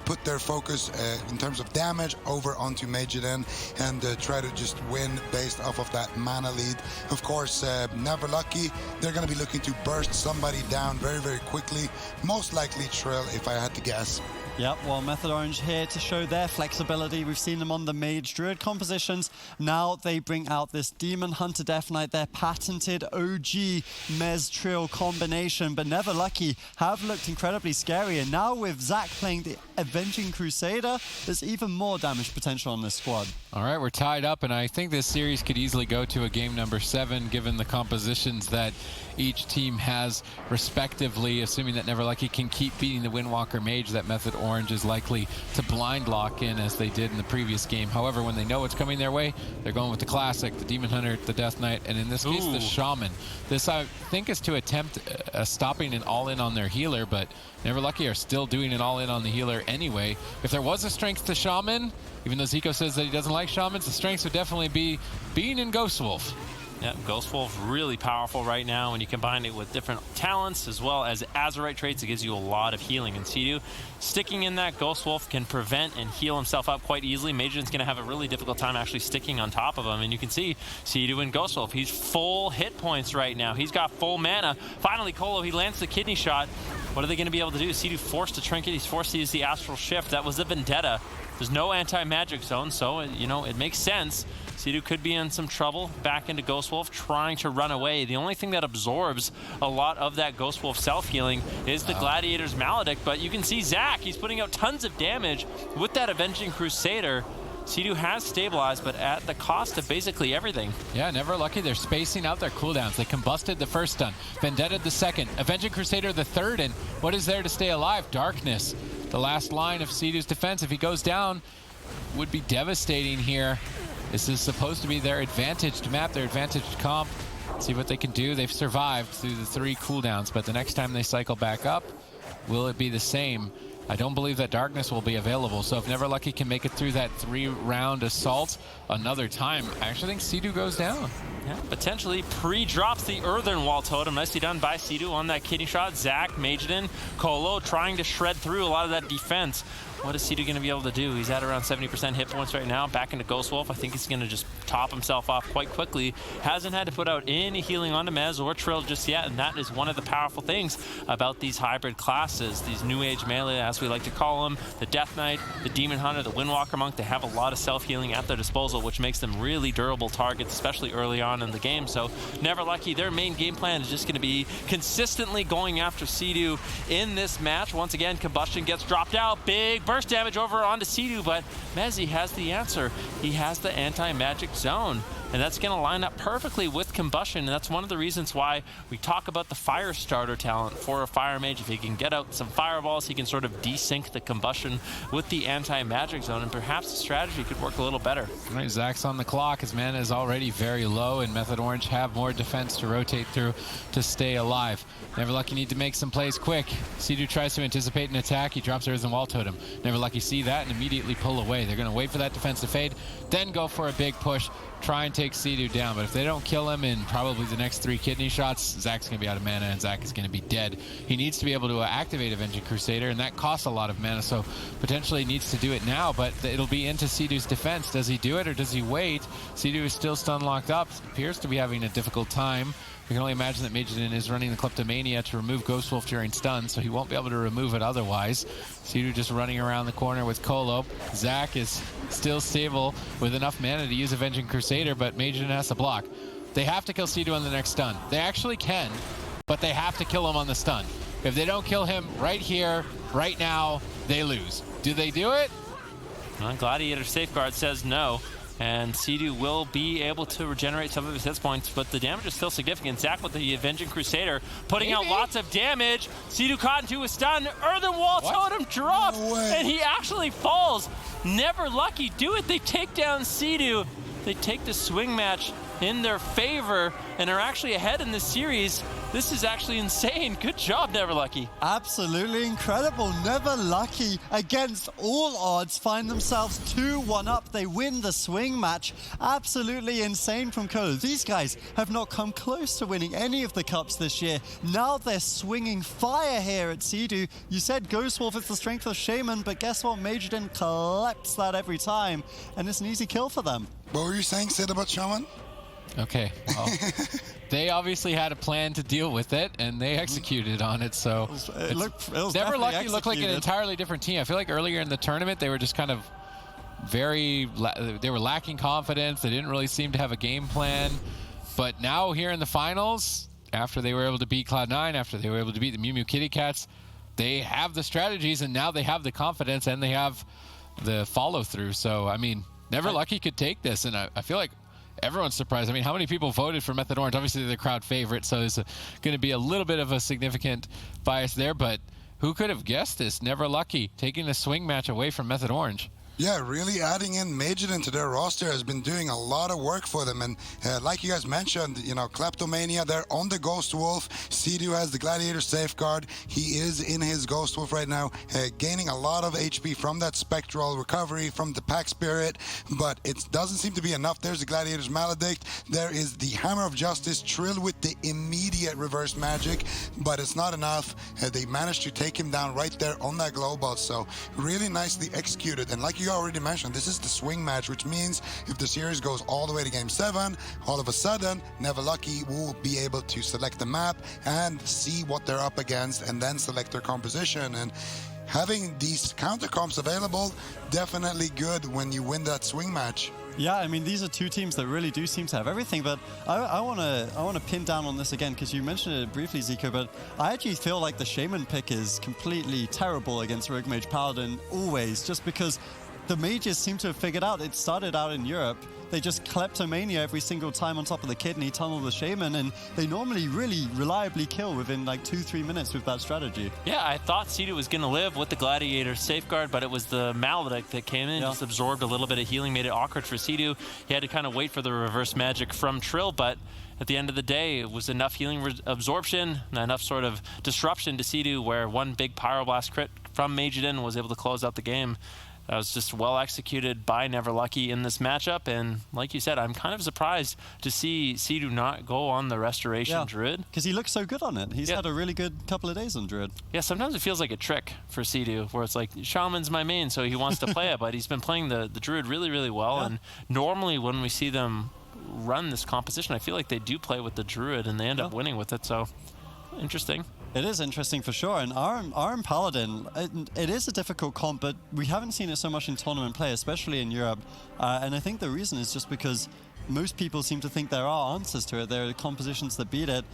put their focus in terms of damage over onto Majiden and try to just win based off of that mana lead. Of course, Never Lucky, they're going to be looking to burst somebody down very, very quickly. Most likely Trill, if I had to guess. Yep, well, Method Orange here to show their flexibility. We've seen them on the Mage Druid compositions. Now they bring out this Demon Hunter Death Knight, their patented OG Mez Trill combination. But Never Lucky have looked incredibly scary. And now with Zac playing the Avenging Crusader, there's even more damage potential on this squad. All right, we're tied up, and I think this series could easily go to a game number 7, given the compositions that each team has respectively, assuming that Never Lucky can keep beating the Windwalker Mage that Method Orange is likely to blind lock in as they did in the previous game. However, when they know what's coming their way, they're going with the classic, the Demon Hunter, the Death Knight, and in this case, the Shaman. This, I think, is to attempt stopping an all-in on their healer, but Never Lucky are still doing an all-in on the healer anyway. If there was a strength to Shaman, even though Zico says that he doesn't like Shamans, the strengths would definitely be being in Ghost Wolf. Yeah, Ghost Wolf really powerful right now. When you combine it with different talents as well as Azerite traits, it gives you a lot of healing. And Sea-Doo, sticking in that Ghost Wolf can prevent and heal himself up quite easily. Majiden's going to have a really difficult time actually sticking on top of him. And you can see Sea-Doo and Ghost Wolf. He's full hit points right now. He's got full mana. Finally, Colo, he lands the kidney shot. What are they going to be able to do? Sea-Doo forced to Trinket. He's forced to use the Astral Shift. That was a Vendetta. There's no anti-magic zone, so, you know, it makes sense. Sea-Doo could be in some trouble back into Ghost Wolf, trying to run away. The only thing that absorbs a lot of that Ghost Wolf self-healing is the Gladiator's Maledict, but you can see Zac, he's putting out tons of damage with that Avenging Crusader. Sea-Doo has stabilized, but at the cost of basically everything. Yeah, Never Lucky, they're spacing out their cooldowns. They combusted the first stun, Vendetta the second, Avenging Crusader the third, and what is there to stay alive? Darkness. The last line of Sea-Doo's defense, if he goes down, would be devastating here. This is supposed to be their advantaged map, their advantaged comp. See what they can do. They've survived through the 3 cooldowns, but the next time they cycle back up, will it be the same? I don't believe that Darkness will be available, so if Never Lucky can make it through that 3-round assault another time, I actually think Sea-Doo goes down. Yeah, potentially pre-drops the Earthen Wall Totem. Nicely done by Sea-Doo on that kidney shot. Zac, Majiden, Colo trying to shred through a lot of that defense. What is Sea-Doo going to be able to do? He's at around 70% hit points right now. Back into Ghost Wolf. I think he's going to just top himself off quite quickly. Hasn't had to put out any healing onto Mez or Trill just yet, and that is one of the powerful things about these hybrid classes, these New Age melee, as we like to call them. The Death Knight, the Demon Hunter, the Windwalker Monk, they have a lot of self-healing at their disposal, which makes them really durable targets, especially early on in the game. So Never Lucky, their main game plan is just going to be consistently going after Sea-Doo in this match. Once again, Combustion gets dropped out. Big burst damage over onto Sea-Doo, but Mezzy has the answer. He has the anti-magic zone, and that's going to line up perfectly with Combustion, and that's one of the reasons why we talk about the Fire Starter talent for a Fire Mage. If he can get out some fireballs, he can sort of desync the Combustion with the anti-magic zone, and perhaps the strategy could work a little better. All right, Zac's on the clock. His mana is already very low, and Method Orange have more defense to rotate through to stay alive. Never Lucky need to make some plays quick. Sea-Doo tries to anticipate an attack. He drops Earthen Wall Totem. Never Lucky see that and immediately pull away. They're going to wait for that defense to fade, then go for a big push, try and take Sea-Doo down. But if they don't kill him in probably the next 3 kidney shots, Zac's going to be out of mana and Zac is going to be dead. He needs to be able to activate Avenging Crusader, and that costs a lot of mana, so potentially needs to do it now, but it'll be into Sea-Doo's defense. Does he do it or does he wait? Sea-Doo is still stun locked up, appears to be having a difficult time. We can only imagine that Majiden is running the Kleptomania to remove Ghost Wolf during stun, so he won't be able to remove it otherwise. Sea-Doo just running around the corner with Colo. Zac is still stable with enough mana to use Avenging Crusader, but Majiden has to block. They have to kill Sea-Doo on the next stun. They actually can, but they have to kill him on the stun. If they don't kill him right here, right now, they lose. Do they do it? Gladiator Safeguard says no. And Sea-Doo will be able to regenerate some of his hit points, but the damage is still significant. Zach with the Avenging Crusader putting out lots of damage. Sea-Doo caught into a stun. Earthen Wall Totem dropped, and he actually falls. Never Lucky do it. They take down Sea-Doo. They take the swing match in their favor and are actually ahead in this series. This is actually insane. Good job, Never Lucky. Absolutely incredible. Never Lucky, against all odds, find themselves 2-1 up. They win the swing match. Absolutely insane from Colo. These guys have not come close to winning any of the cups this year. Now they're swinging fire here at Sea-Doo. You said Ghost Wolf is the strength of Shaman, but guess what? Majorden collects that every time, and it's an easy kill for them. What were you saying, Sid, about Shaman? Okay, well, they obviously had a plan to deal with it, and they exexecuted on it, so it was Never Lucky executed. looked like an entirely different team. I feel like earlier in the tournament, they were just kind of they were lacking confidence. They didn't really seem to have a game plan, but now here in the finals, after they were able to beat Cloud9, after they were able to beat the Mew Mew Kitty Cats, they have the strategies, and now they have the confidence, and they have the follow-through. So, I mean, Never Lucky could take this, and I feel like everyone's surprised. I mean, how many people voted for Method Orange? Obviously, they're the crowd favorite, so there's going to be a little bit of a significant bias there, but who could have guessed this? Never Lucky taking the swing match away from Method Orange. Yeah, really adding in Majorden to their roster has been doing a lot of work for them. And like you guys mentioned, you know, Kleptomania, they're on the Ghost Wolf. Sea-Doo has the Gladiator Safeguard. He is in his Ghost Wolf right now, gaining a lot of HP from that Spectral recovery, from the Pack Spirit, but it doesn't seem to be enough. There's the Gladiator's Maledict. There is the Hammer of Justice, Trill with the immediate reverse magic, but it's not enough. They managed to take him down right there on that Global, so really nicely executed. And like you already mentioned, this is the swing match, which means if the series goes all the way to Game 7, all of a sudden, Never Lucky will be able to select the map and see what they're up against and then select their composition. And having these counter comps available, definitely good when you win that swing match. Yeah, I mean, these are two teams that really do seem to have everything, but I want to pin down on this again, because you mentioned it briefly, Zico, but I actually feel like the Shaman pick is completely terrible against Rogue Mage Paladin always, just because the mages seem to have figured out. It started out in Europe. They just Kleptomania every single time on top of the Kidney, tunnel the Shaman, and they normally really reliably kill within like 2-3 minutes with that strategy. Yeah, I thought Sea-Doo was going to live with the Gladiator Safeguard, but it was the Maledict that came in, just absorbed a little bit of healing, made it awkward for Sea-Doo. He had to kind of wait for the reverse magic from Trill, but at the end of the day, it was enough healing absorption, enough sort of disruption to Sea-Doo, where one big Pyroblast crit from Majorden was able to close out the game. That was just well executed by Never Lucky in this matchup, and like you said, I'm kind of surprised to see Sea-Doo not go on the Restoration Druid. Because he looks so good on it. He's had a really good couple of days on Druid. Yeah, sometimes it feels like a trick for Sea-Doo, where it's like, Shaman's my main, so he wants to play it, but he's been playing the Druid really, really well, and normally when we see them run this composition, I feel like they do play with the Druid, and they end up winning with it, so interesting. It is interesting for sure, and Arm Paladin, it is a difficult comp, but we haven't seen it so much in tournament play, especially in Europe, and I think the reason is just because most people seem to think there are answers to it. There are compositions that beat it.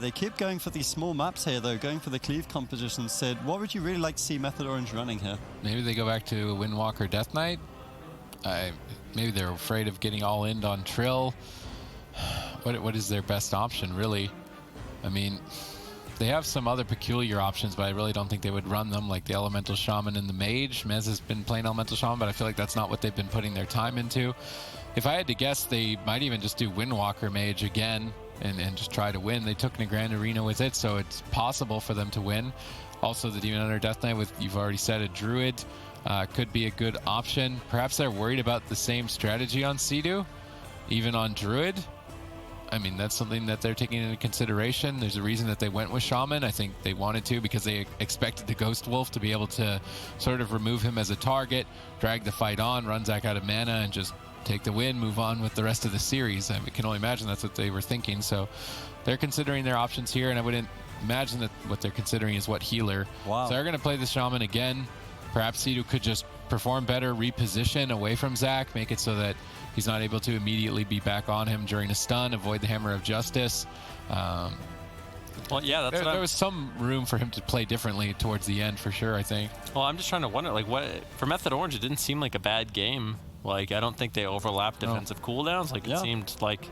They keep going for these small maps here, though, going for the cleave compositions. Sid, what would you really like to see Method Orange running here? Maybe they go back to Windwalker Death Knight. Maybe they're afraid of getting all in on Trill. What is their best option, really? I mean, they have some other peculiar options, but I really don't think they would run them, like the Elemental Shaman and the Mage. Mez has been playing Elemental Shaman, but I feel like that's not what they've been putting their time into. If I had to guess, they might even just do Windwalker Mage again and just try to win. They took Grand Arena with it, so it's possible for them to win. Also, the Demon Hunter Death Knight with, you've already said, a Druid could be a good option. Perhaps they're worried about the same strategy on Sea-Doo, even on Druid. I mean, that's something that they're taking into consideration. There's a reason that they went with Shaman. I think they wanted to because they expected the Ghost Wolf to be able to sort of remove him as a target, drag the fight on, run Zach out of mana, and just take the win, move on with the rest of the series. I can only imagine that's what they were thinking. So they're considering their options here, and I wouldn't imagine that what they're considering is what healer. Wow. So they're going to play the Shaman again. Perhaps Sea-Doo could just perform better, reposition away from Zach, make it so that he's not able to immediately be back on him during a stun, avoid the Hammer of Justice. Well, yeah, there was some room for him to play differently towards the end, for sure, I think. Well, I'm just trying to wonder, like, what for Method Orange, it didn't seem like a bad game Like, I don't think they overlap defensive cooldowns. Like, it seemed like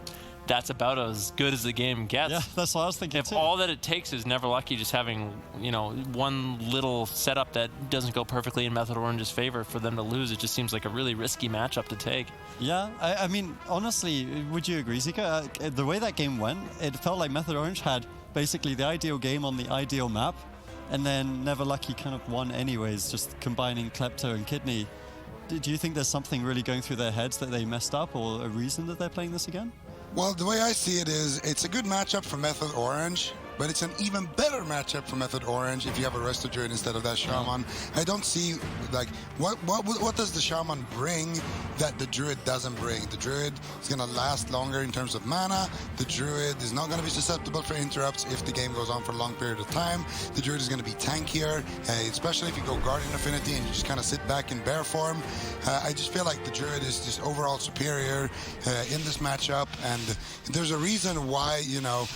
that's about as good as the game gets. Yeah, that's what I was thinking If too. all that it takes is Never Lucky just having, you know, one little setup that doesn't go perfectly in Method Orange's favor for them to lose, it just seems like a really risky matchup to take. Yeah, I mean, honestly, would you agree, Zika? The way that game went, it felt like Method Orange had basically the ideal game on the ideal map, and then Never Lucky kind of won anyways, just combining Klepto and Kidney. Do you think there's something really going through their heads that they messed up, or a reason that they're playing this again? Well, the way I see it is, it's a good matchup for Method Orange, but it's an even better matchup for Method Orange if you have a Resto Druid instead of that Shaman. I don't see, like, what does the Shaman bring that the Druid doesn't bring? The Druid is going to last longer in terms of mana. The Druid is not going to be susceptible for interrupts if the game goes on for a long period of time. The Druid is going to be tankier, especially if you go Guardian Affinity and you just kind of sit back in bear form. I just feel like the Druid is just overall superior in this matchup, and there's a reason why, you know,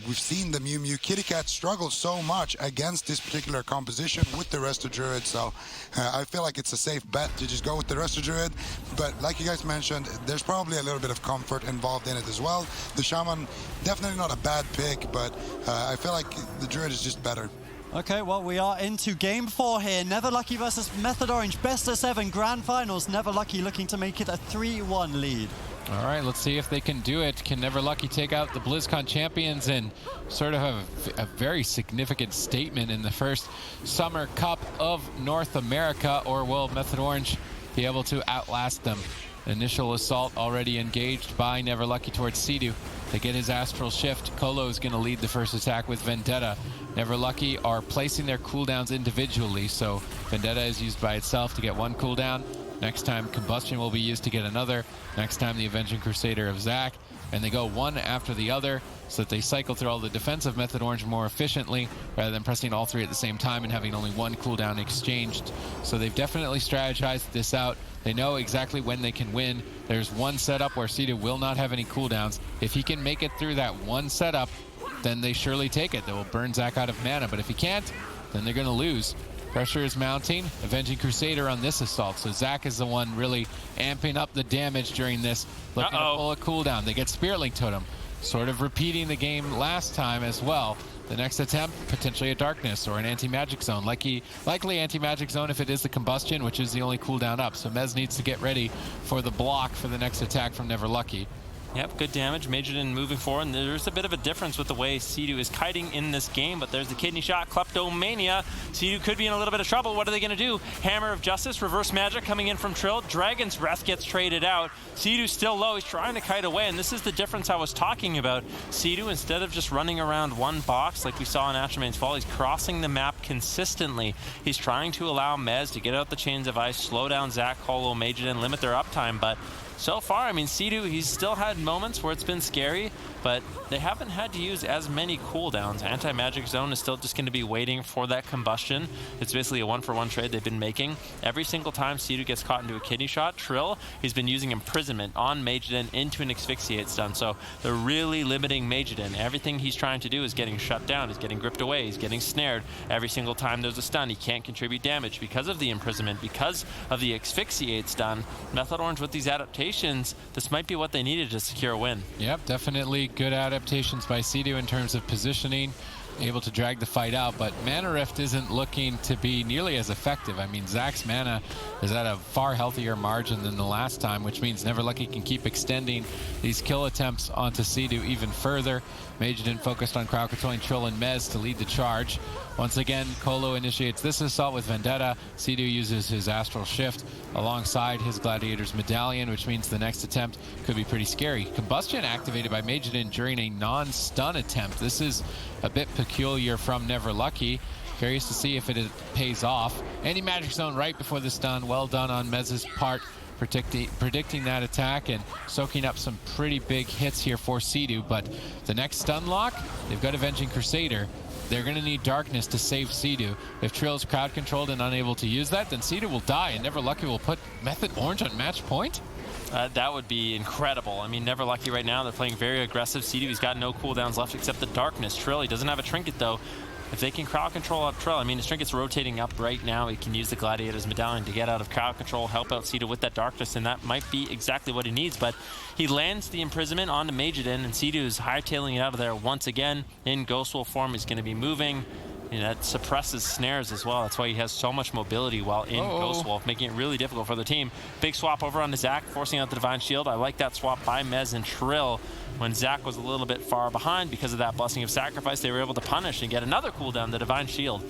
we've seen the Mew Kitty Cat struggle so much against this particular composition with the Resto Druid, so I feel like it's a safe bet to just go with the Resto Druid, but like you guys mentioned, there's probably a little bit of comfort involved in it as well. The Shaman, definitely not a bad pick, but I feel like the Druid is just better. Okay, well, we are into game 4 here. Never Lucky versus Method Orange, best of 7 grand finals. Never Lucky looking to make it a 3-1 lead. All right, let's see if they can do it. Can Never Lucky take out the BlizzCon champions and sort of have a very significant statement in the first Summer Cup of North America, or will Method Orange be able to outlast them? Initial assault already engaged by Never Lucky towards Sea-Doo. They get his Astral Shift. Colo is going to lead the first attack with Vendetta. Never Lucky are placing their cooldowns individually, so Vendetta is used by itself to get one cooldown. Next time, Combustion will be used to get another. Next time, the Avenging Crusader of Zac. And they go one after the other so that they cycle through all the defensive Method Orange more efficiently rather than pressing all three at the same time and having only one cooldown exchanged. So they've definitely strategized this out. They know exactly when they can win. There's one setup where Sea-Doo will not have any cooldowns. If he can make it through that one setup, then they surely take it. They will burn Zac out of mana. But if he can't, then they're going to lose. Pressure is mounting. Avenging Crusader on this assault. So Zac is the one really amping up the damage during this. Looking to pull a cooldown. They get Spirit Link Totem. Sort of repeating the game last time as well. The next attempt, potentially a Darkness or an Anti-Magic Zone. Likely Anti-Magic Zone if it is the Combustion, which is the only cooldown up. So Mez needs to get ready for the block for the next attack from Never Lucky. Yep, good damage. Majorden moving forward. And there's a bit of a difference with the way Sea-Doo is kiting in this game, but there's the Kidney Shot, Kleptomania. Sea-Doo could be in a little bit of trouble. What are they going to do? Hammer of Justice, Reverse Magic coming in from Trill. Dragon's Breath gets traded out. Sea-Doo's still low. He's trying to kite away, and this is the difference I was talking about. Sea-Doo, instead of just running around one box like we saw in Astromaine's Fall, he's crossing the map consistently. He's trying to allow Mez to get out the Chains of Ice, slow down Zac, Colo, Majorden, limit their uptime, but so far, I mean, Sea-Doo, he's still had moments where it's been scary, but they haven't had to use as many cooldowns. Anti-Magic Zone is still just going to be waiting for that Combustion. It's basically a one-for-one trade they've been making. Every single time Sea-Doo gets caught into a Kidney Shot, Trill, he's been using Imprisonment on Majorden into an Asphyxiate stun. So they're really limiting Majorden. Everything he's trying to do is getting shut down. He's getting gripped away. He's getting snared. Every single time there's a stun, he can't contribute damage because of the Imprisonment, because of the Asphyxiate stun. Method Orange with these adaptations, this might be what they needed to secure a win. Yep, definitely good adaptations by Sea-Doo in terms of positioning, able to drag the fight out, but Mana Rift isn't looking to be nearly as effective. I mean, Zac's mana is at a far healthier margin than the last time, which means Never Lucky can keep extending these kill attempts onto Sea-Doo even further. Majorden focused on crowd controlling Trill and Mez to lead the charge. Once again, Colo initiates this assault with Vendetta. Sea-Doo uses his Astral Shift alongside his Gladiator's Medallion, which means the next attempt could be pretty scary. Combustion activated by Majorden during a non-stun attempt. This is a bit peculiar from Never Lucky. Curious to see if it pays off. Anti-Magic Zone right before the stun. Well done on Mez's part, predicting that attack and soaking up some pretty big hits here for Sea-Doo. But the next stun lock, they've got Avenging Crusader. They're going to need Darkness to save Sea-Doo. If Trill's crowd controlled and unable to use that, then Sea-Doo will die, and Never Lucky will put Method Orange on match point? That would be incredible. I mean, Never Lucky right now, they're playing very aggressive. Sea-Doo, he's got no cooldowns left except the Darkness. Trill, he doesn't have a Trinket though. if they can crowd control up Trill, I mean, his trinket's rotating up right now. He can use the Gladiator's Medallion to get out of crowd control, help out Sea-Doo with that darkness, and that might be exactly what he needs. But he lands the imprisonment onto Majidin, and Sea-Doo is hightailing it out of there once again. In Ghost Wolf form, he's going to be moving. And that suppresses snares as well. That's why he has so much mobility while in Ghost Wolf, making it really difficult for the team. Big swap over on the Zac, forcing out the Divine Shield. I like that swap by Mez and Trill. When Zac was a little bit far behind because of that Blessing of Sacrifice, they were able to punish and get another cooldown, the Divine Shield.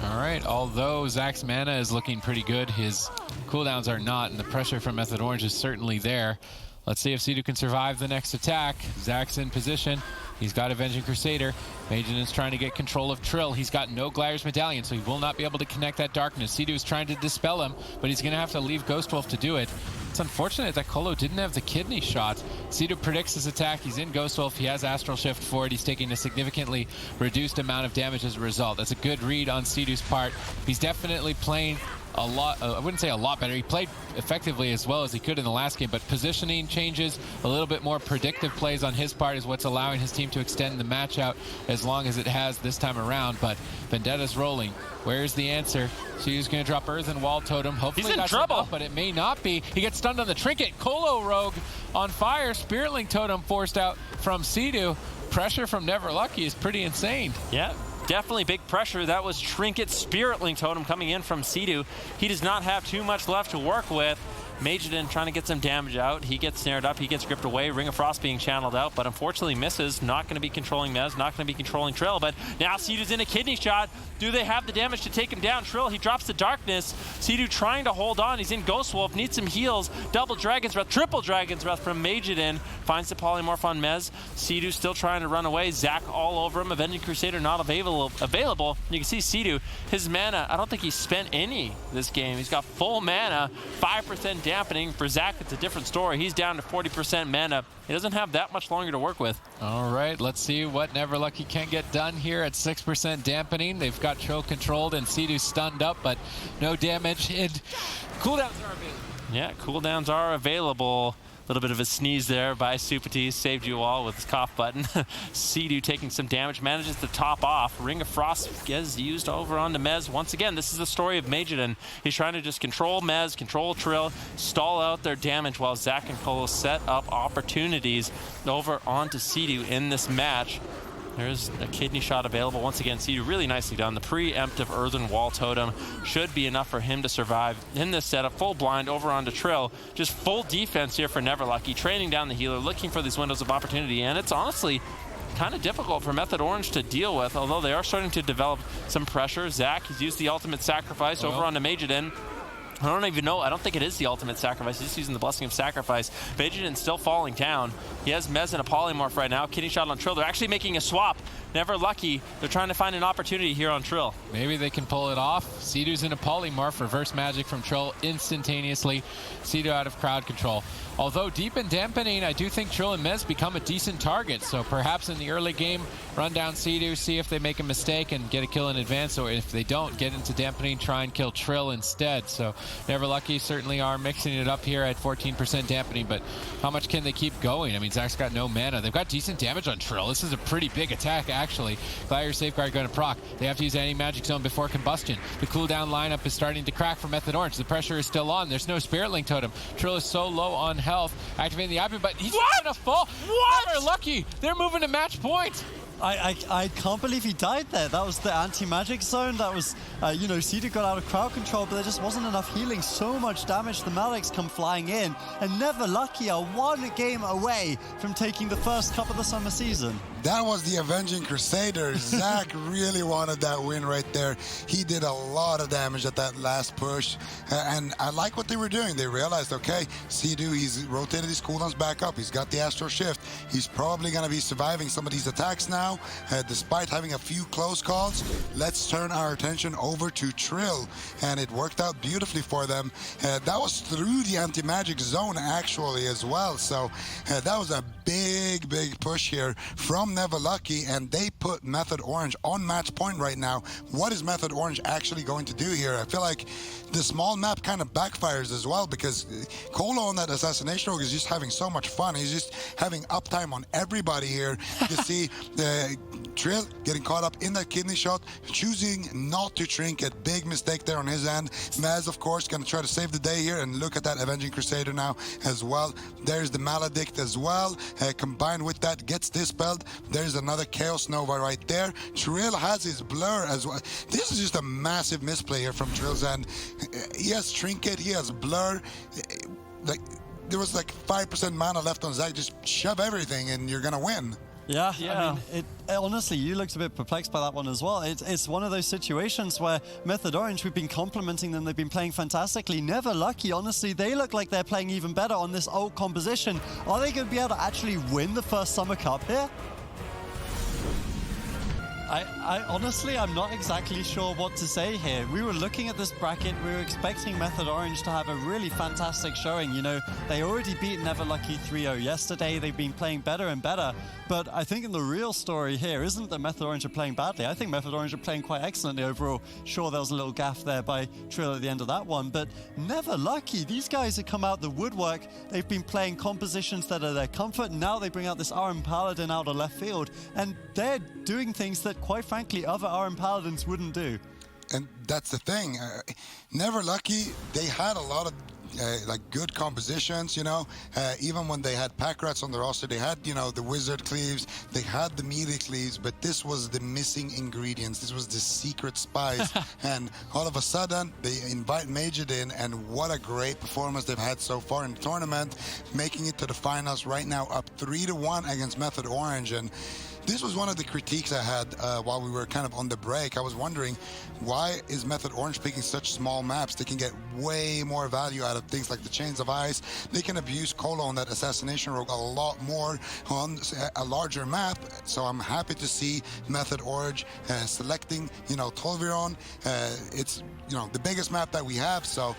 All right, although Zac's mana is looking pretty good, his cooldowns are not, and the pressure from Method Orange is certainly there. Let's see if Sea-Doo can survive the next attack. Zac's in position. He's got Avenging Crusader. Majin is trying to get control of Trill. He's got no Gladiator's Medallion, so he will not be able to connect that darkness. Sea-Doo is trying to dispel him, but he's going to have to leave Ghost Wolf to do it. It's unfortunate that Colo didn't have the kidney shot. Sea-Doo predicts his attack. He's in Ghost Wolf. He has Astral Shift for it. He's taking a significantly reduced amount of damage as a result. That's a good read on Sea-Doo's part. He's definitely playing a lot, I wouldn't say a lot better. He played effectively as well as he could in the last game, but positioning changes, a little bit more predictive plays on his part is what's allowing his team to extend the match out as long as it has this time around. But Vendetta's rolling. Where's the answer? She's going to drop Earthen Wall Totem. Hopefully he's in that's trouble, enough, but it may not be. He gets stunned on the trinket. Colo Rogue on fire. Spirit Link Totem forced out from Sea-Doo. Pressure from Never Lucky is pretty insane. Yeah. Definitely big pressure. That was Trinket Spirit Link Totem coming in from Sea-Doo. He does not have too much left to work with. Majidin trying to get some damage out. He gets snared up. He gets gripped away. Ring of Frost being channeled out, but unfortunately misses. Not going to be controlling Mez. Not going to be controlling Trill, but now Sea-Doo's in a kidney shot. Do they have the damage to take him down? Trill, he drops the darkness. Sea-Doo trying to hold on. He's in Ghost Wolf. Needs some heals. Double Dragon's Breath. Triple Dragon's Breath from Majidin. Finds the Polymorph on Mez. Sea-Doo still trying to run away. Zac all over him. Avenging Crusader not available. You can see Sea-Doo, his mana, I don't think he spent any this game. He's got full mana. 5% dampening. For Zac, it's a different story. He's down to 40% mana. He doesn't have that much longer to work with. All right, let's see what Never Lucky can get done here at 6% dampening. They've got Trill controlled and Sea-Doo stunned up, but no damage. And cooldowns are available. Yeah, cooldowns are available. A little bit of a sneeze there by Supatis, saved you all with his cough button. Sea-Doo taking some damage, manages to top off. Ring of Frost is used over onto Mez. Once again, this is the story of Majidin. He's trying to just control Mez, control Trill, stall out their damage while Zac and Colo set up opportunities over onto Sea-Doo in this match. There's a kidney shot available. Once again, Sea-Doo really nicely done. The preemptive Earthen Wall Totem should be enough for him to survive in this setup. Full blind over onto Trill. Just full defense here for Never Lucky. Training down the healer, looking for these windows of opportunity. And it's honestly kind of difficult for Method Orange to deal with, although they are starting to develop some pressure. Zac, he's used the Ultimate Sacrifice over onto Majidin. I don't even know. I don't think it is the Ultimate Sacrifice. He's just using the Blessing of Sacrifice. Majidin's still falling down. He has Mez and a Polymorph right now. Kidney shot on Trill. They're actually making a swap. Never Lucky. They're trying to find an opportunity here on Trill. Maybe they can pull it off. Sea-Doo's in a Polymorph. Reverse magic from Trill instantaneously. Sea-Doo out of crowd control. Although deep in dampening, I do think Trill and Mez become a decent target. So perhaps in the early game, run down Sea-Doo, see if they make a mistake and get a kill in advance. Or if they don't, get into dampening, try and kill Trill instead. So Never Lucky certainly are mixing it up here at 14% dampening. But how much can they keep going? I mean, Zac's got no mana. They've got decent damage on Trill. This is a pretty big attack, actually. Gladiator Safeguard going to proc. They have to use Anti-Magic Zone before combustion. The cooldown lineup is starting to crack for Method Orange. The pressure is still on. There's no Spirit Link Totem. Trill is so low on health. Activating the Ivy, but he's gonna fall. Never Lucky. They're moving to match point. I can't believe he died there. That was the anti-magic zone. That was, you know, Sea-Doo got out of crowd control, but there just wasn't enough healing. So much damage. The Maliks come flying in, and Never Lucky are one game away from taking the first cup of the summer season. That was the Avenging Crusader. Zac really wanted that win right there. He did a lot of damage at that last push. And I like what they were doing. They realized, okay, Sea-Doo, he's rotated his cooldowns back up. He's got the Astral Shift. He's probably going to be surviving some of these attacks now, despite having a few close calls. Let's turn our attention over to Trill. And it worked out beautifully for them. That was through the anti-magic zone, actually, as well. So that was a big, big push here from Never Lucky, and they put Method Orange on match point right now. What is Method Orange actually going to do here? I feel like the small map kind of backfires as well, because Colo on that Assassination Rogue is just having so much fun. He's just having uptime on everybody here. You see Trill getting caught up in that kidney shot, choosing not to trinket. Big mistake there on his end. Maz, of course, going to try to save the day here, and look at that Avenging Crusader now as well. There's the Maledict as well. Combined with that, gets dispelled. There's another Chaos Nova right there. Trill has his blur as well. This is just a massive misplay here from Trill's end. He has trinket, he has blur. Like, there was like 5% mana left on Zach. Just shove everything and you're gonna win. Yeah, Yeah. I mean, honestly, you looked a bit perplexed by that one as well. It's one of those situations where Method Orange, we've been complimenting them, they've been playing fantastically. Never Lucky, honestly, they look like they're playing even better on this old composition. Are they going to be able to actually win the first Summer Cup here? I honestly, I'm not exactly sure what to say here. We were looking at this bracket, we were expecting Method Orange to have a really fantastic showing. You know, they already beat Never Lucky 3-0 yesterday. They've been playing better and better. But I think the real story here isn't that Method Orange are playing badly. I think Method Orange are playing quite excellently overall. Sure, there was a little gaffe there by Trill at the end of that one, but Never Lucky. These guys have come out the woodwork. They've been playing compositions that are their comfort. Now they bring out this RM Paladin out of left field, and they're doing things that, quite frankly, other RM Paladins wouldn't do. And that's the thing. Never Lucky, they had a lot of like good compositions, you know. Even when they had pack rats on the roster, they had, you know, the wizard cleaves, they had the melee cleaves, but this was the missing ingredients. This was the secret spice. And all of a sudden, they invite Majid in, and what a great performance they've had so far in the tournament, making it to the finals right now, up 3-1 against Method Orange. And this was one of the critiques I had while we were kind of on the break. I was wondering, why is Method Orange picking such small maps? They can get way more value out of things like the Chains of Ice. They can abuse Colo on that Assassination Rogue a lot more on a larger map. So I'm happy to see Method Orange selecting, you know, Tolviron. It's, you know, the biggest map that we have. So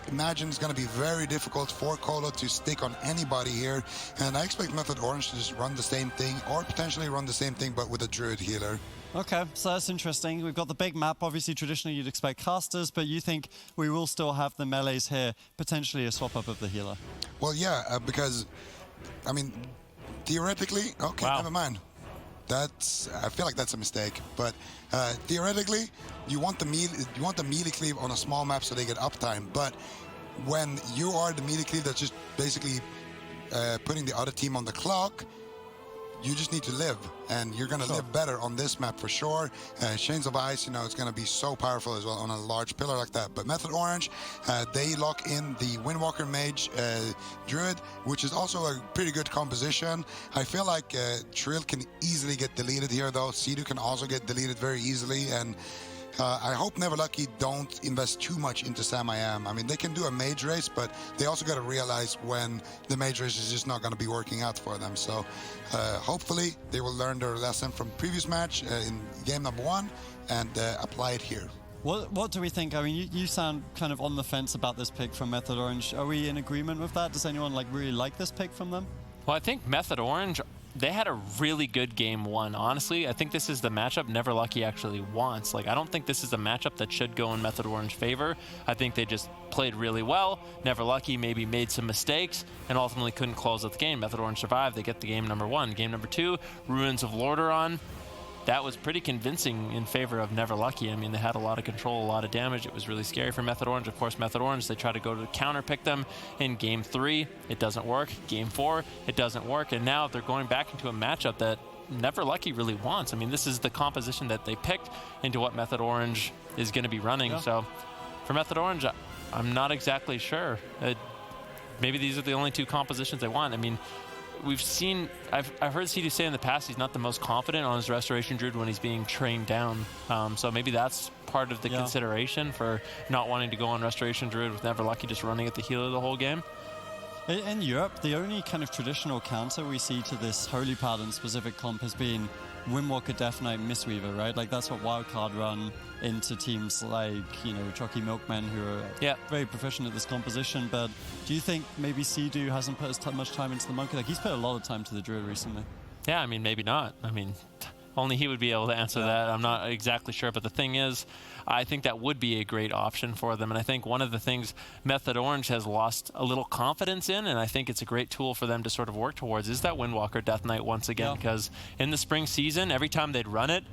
imagine it's going to be very difficult for Colo to stick on anybody here. And I expect Method Orange to just run the same thing, or potentially run the same thing, but with a Druid healer. Okay, so that's interesting. We've got the big map. Obviously, traditionally, you'd expect casters, but you think we will still have the melees here, potentially a swap-up of the healer? Well, yeah, because, I mean, theoretically, okay, Wow. never mind. I feel like that's a mistake, but theoretically, you want the melee cleave on a small map so they get uptime, but when you are the melee cleave that's just basically putting the other team on the clock, you just need to live, and you're going to live better on this map for sure. Chains of Ice, you know, it's going to be so powerful as well on a large pillar like that. But Method Orange, they lock in the Windwalker Mage Druid, which is also a pretty good composition. I feel like Trill can easily get deleted here, though. Sea-Doo can also get deleted very easily, and I hope Never Lucky don't invest too much into Sam I Am. I mean, they can do a mage race, but they also got to realize when the mage race is just not going to be working out for them. So hopefully they will learn their lesson from previous match in game number 1 and apply it here. What do we think? I mean, you sound kind of on the fence about this pick from Method Orange. Are we in agreement with that? Does anyone really like this pick from them? Well, I think Method Orange, they had a really good game 1. Honestly, I think this is the matchup Never Lucky actually wants. Like, I don't think this is a matchup that should go in Method Orange favor. I think they just played really well. Never Lucky maybe made some mistakes and ultimately couldn't close out the game. Method Orange survived. They get the game number 1. Game number 2, Ruins of Lordaeron. That was pretty convincing in favor of Never Lucky. I mean, they had a lot of control, a lot of damage. It was really scary for Method Orange. Of course, Method Orange, they try to go to counter pick them in game 3. It doesn't work. Game 4, it doesn't work. And now they're going back into a matchup that Never Lucky really wants. I mean, this is the composition that they picked into what Method Orange is going to be running. Yeah. So for Method Orange, I'm not exactly sure. Maybe these are the only 2 compositions they want. I mean, we've seen, I've heard Sea-Doo say in the past he's not the most confident on his Restoration Druid when he's being trained down. So maybe that's part of the consideration for not wanting to go on Restoration Druid with Never Lucky just running at the healer the whole game. In Europe, the only kind of traditional counter we see to this Holy Paladin specific comp has been Windwalker, Death Knight, Mistweaver, right? Like, that's what Wildcard run into teams like, you know, Jockey Milkmen, who are very proficient at this composition. But do you think maybe Sea-Doo hasn't put as much time into the Monkey? Like, he's put a lot of time to the Druid recently. Yeah, I mean, maybe not. I mean, Only he would be able to answer that. I'm not exactly sure, but the thing is, I think that would be a great option for them. And I think one of the things Method Orange has lost a little confidence in, and I think it's a great tool for them to sort of work towards, is that Windwalker Death Knight once again. Because in the spring season, every time they'd run it,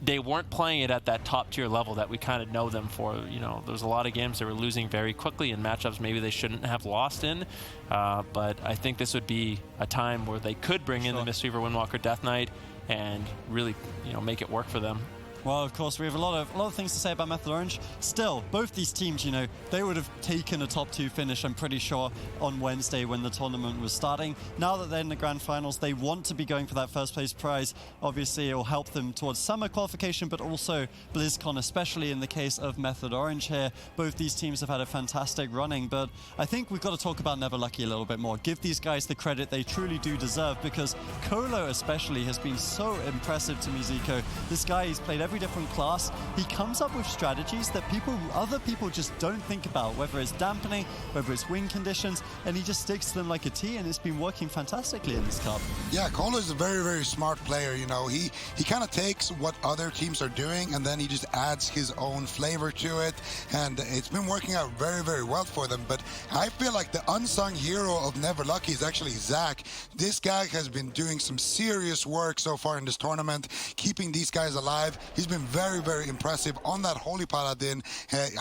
they weren't playing it at that top tier level that we kind of know them for. You know, there's a lot of games they were losing very quickly in matchups maybe they shouldn't have lost in. But I think this would be a time where they could bring in the Mistweaver Windwalker Death Knight and really, you know, make it work for them. Well, of course, we have a lot of things to say about Method Orange. Still, both these teams, you know, they would have taken a top 2 finish, I'm pretty sure, on Wednesday when the tournament was starting. Now that they're in the grand finals, they want to be going for that first place prize. Obviously, it will help them towards summer qualification, but also BlizzCon, especially in the case of Method Orange here. Both these teams have had a fantastic running, but I think we've got to talk about Never Lucky a little bit more. Give these guys the credit they truly do deserve, because Colo especially has been so impressive to me, Zico. This guy, he's played every different class. He comes up with strategies that other people just don't think about, whether it's dampening, whether it's wind conditions, and he just sticks to them like a T, and it's been working fantastically in this cup. Yeah, Colo is a very, very smart player. You know, he kind of takes what other teams are doing, and then he just adds his own flavor to it, and it's been working out very, very well for them. But I feel like the unsung hero of Never Lucky is actually Zach. This guy has been doing some serious work so far in this tournament, keeping these guys alive. He's been very, very impressive on that Holy Paladin,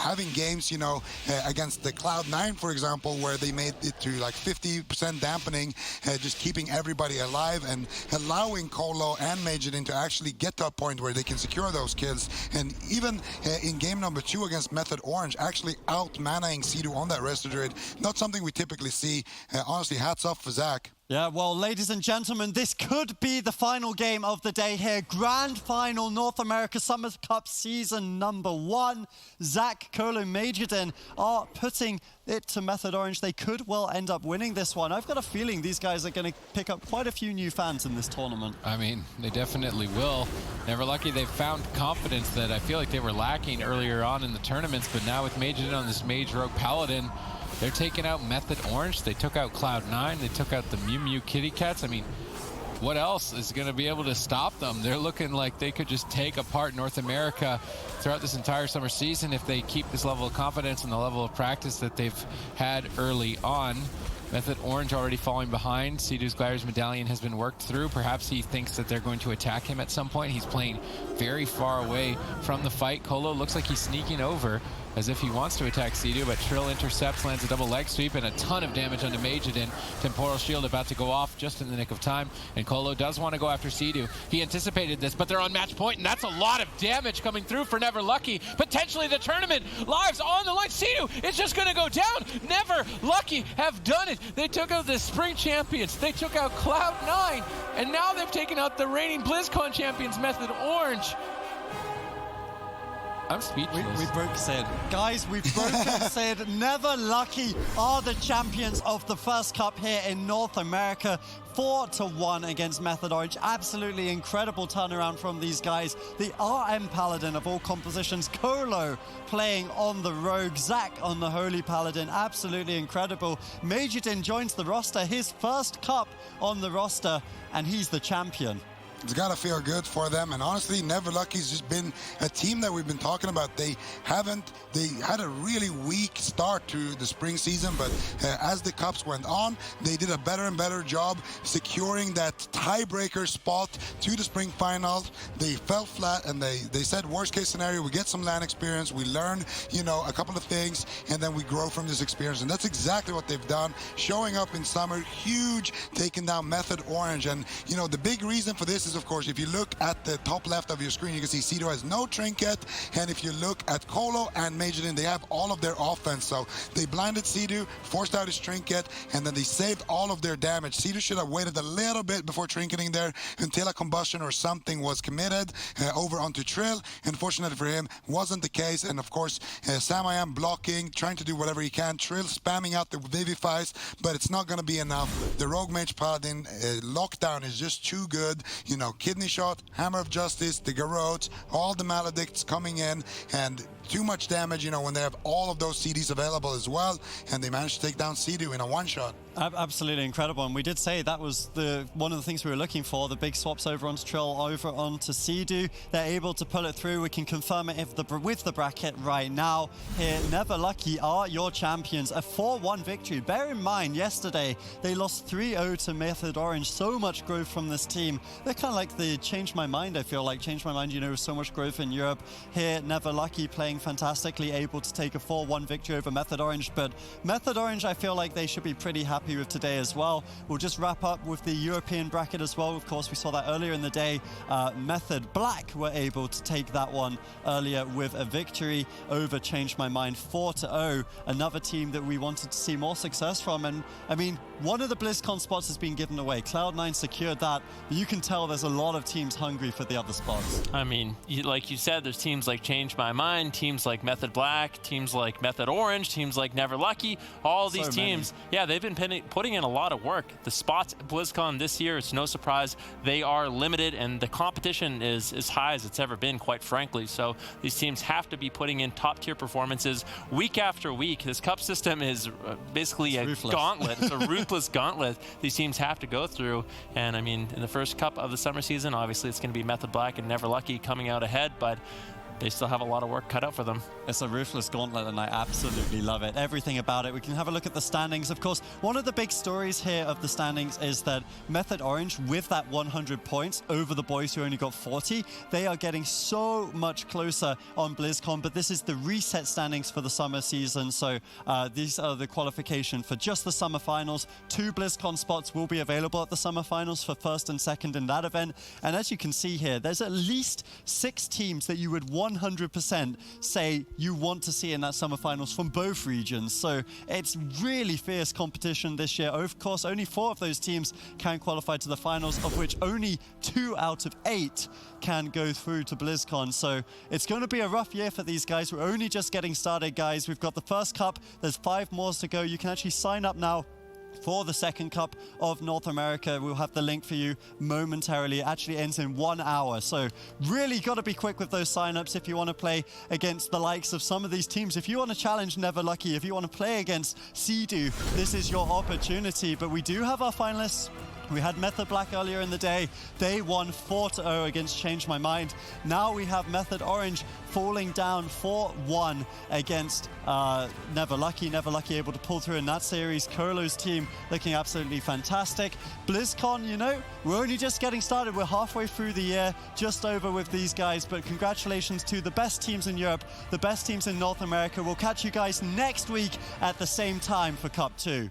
having games, you know, against the Cloud9, for example, where they made it to like 50% dampening, just keeping everybody alive and allowing Colo and Majidin to actually get to a point where they can secure those kills. And even in game number 2 against Method Orange, actually out-manaing Sidu on that Resto Druid. Not something we typically see. Honestly, hats off for Zach. Yeah, well, ladies and gentlemen, this could be the final game of the day here. Grand Final North America Summer Cup Season number 1. Zach, Colo, Majidin are putting it to Method Orange. They could well end up winning this one. I've got a feeling these guys are going to pick up quite a few new fans in this tournament. I mean, they definitely will. Never Lucky, they've found confidence that I feel like they were lacking earlier on in the tournaments, but now with Majidin on this Mage Rogue Paladin, they're taking out Method Orange. They took out Cloud9. They took out the Mew Mew Kitty Cats. I mean, what else is going to be able to stop them? They're looking like they could just take apart North America throughout this entire summer season if they keep this level of confidence and the level of practice that they've had early on. Method Orange already falling behind. Sidu's Gliders Medallion has been worked through. Perhaps he thinks that they're going to attack him at some point. He's playing very far away from the fight. Colo looks like he's sneaking over as if he wants to attack Sidu, but Trill intercepts, lands a double leg sweep, and a ton of damage onto Majidin. Temporal Shield about to go off just in the nick of time, and Colo does want to go after Sidu. He anticipated this, but they're on match point, and that's a lot of damage coming through for Never Lucky. Potentially the tournament lives on the line. Sidu is just going to go down. Never Lucky have done it. They took out the spring champions. They took out Cloud9, and now they've taken out the reigning BlizzCon champions, Method Orange. I'm speechless. We broke Sid. Guys, we've broken Sid. Never Lucky are the champions of the first cup here in North America. 4-1 against Method Orange. Absolutely incredible turnaround from these guys. The RM Paladin of all compositions. Colo playing on the Rogue. Zach on the Holy Paladin. Absolutely incredible. Majidin joins the roster. His first cup on the roster, and he's the champion. It's got to feel good for them. And honestly, Never Lucky's just been a team that we've been talking about. They had a really weak start to the spring season, but as the cups went on, they did a better and better job securing that tiebreaker spot to the spring finals. They fell flat, and they said, worst case scenario, we get some LAN experience, we learn, you know, a couple of things, and then we grow from this experience. And that's exactly what they've done. Showing up in summer, huge, taking down Method Orange. And, you know, the big reason for this is, of course, if you look at the top left of your screen, you can see Sidu has no trinket, and if you look at Colo and Majidin, they have all of their offense. So they blinded Sidu, forced out his trinket, and then they saved all of their damage. Sidu should have waited a little bit before trinketing there until a combustion or something was committed over onto Trill. Unfortunately for him, wasn't the case. And of course, Samayam blocking, trying to do whatever he can. Trill spamming out the Vivifies, but it's not going to be enough. The Rogue Mage Paladin lockdown is just too good. You know, Kidney Shot, Hammer of Justice, the Garrotes, all the Maledicts coming in, and too much damage, you know, when they have all of those CDs available as well, and they managed to take down Sea-Doo in a one-shot. Absolutely incredible, and we did say that was one of the things we were looking for, the big swaps over onto Trill, over onto Sea-Doo. They're able to pull it through. We can confirm it with the bracket right now. Here, Never Lucky are your champions. A 4-1 victory. Bear in mind, yesterday they lost 3-0 to Method Orange. So much growth from this team. They're kind of like the Change My Mind, I feel like. Change My Mind, you know, so much growth in Europe. Here, Never Lucky playing fantastically, able to take a 4-1 victory over Method Orange. But Method Orange, I feel like they should be pretty happy with today as well. We'll just wrap up with the European bracket as well. Of course, we saw that earlier in the day. Method Black were able to take that one earlier with a victory over Change My Mind 4-0. Another team that we wanted to see more success from. And I mean, one of the BlizzCon spots has been given away. Cloud9 secured that. But you can tell there's a lot of teams hungry for the other spots. I mean, like you said, there's teams like Change My Mind, teams like Method Black, teams like Method Orange, teams like Never Lucky. All these teams, yeah, they've been putting in a lot of work. The spots at BlizzCon this year, it's no surprise, they are limited, and the competition is as high as it's ever been, quite frankly. So these teams have to be putting in top-tier performances week after week. This cup system is basically a gauntlet. It's a ruthless gauntlet these teams have to go through. And I mean, in the first cup of the summer season, obviously it's going to be Method Black and Never Lucky coming out ahead, but they still have a lot of work cut out for them. It's a ruthless gauntlet, and I absolutely love it. Everything about it. We can have a look at the standings. Of course, one of the big stories here of the standings is that Method Orange, with that 100 points over the boys who only got 40, they are getting so much closer on BlizzCon, but this is the reset standings for the summer season. So these are the qualification for just the summer finals. 2 BlizzCon spots will be available at the summer finals for first and second in that event. And as you can see here, there's at least 6 teams that you would 100% say you want to see in that summer finals from both regions. So it's really fierce competition this year. Of course, only 4 of those teams can qualify to the finals, of which only 2 out of 8 can go through to BlizzCon. So it's going to be a rough year for these guys. We're only just getting started, guys. We've got the first cup. There's 5 more to go. You can actually sign up now for the second Cup of North America. We'll have the link for you momentarily. It actually ends in 1 hour. So really got to be quick with those signups if you want to play against the likes of some of these teams. If you want to challenge Never Lucky, if you want to play against Sea-Doo, this is your opportunity. But we do have our finalists. We had Method Black earlier in the day. They won 4-0 against Change My Mind. Now we have Method Orange falling down 4-1 against Never Lucky. Never Lucky able to pull through in that series. Kolo's team looking absolutely fantastic. BlizzCon, you know, we're only just getting started. We're halfway through the year, just over with these guys. But congratulations to the best teams in Europe, the best teams in North America. We'll catch you guys next week at the same time for Cup 2.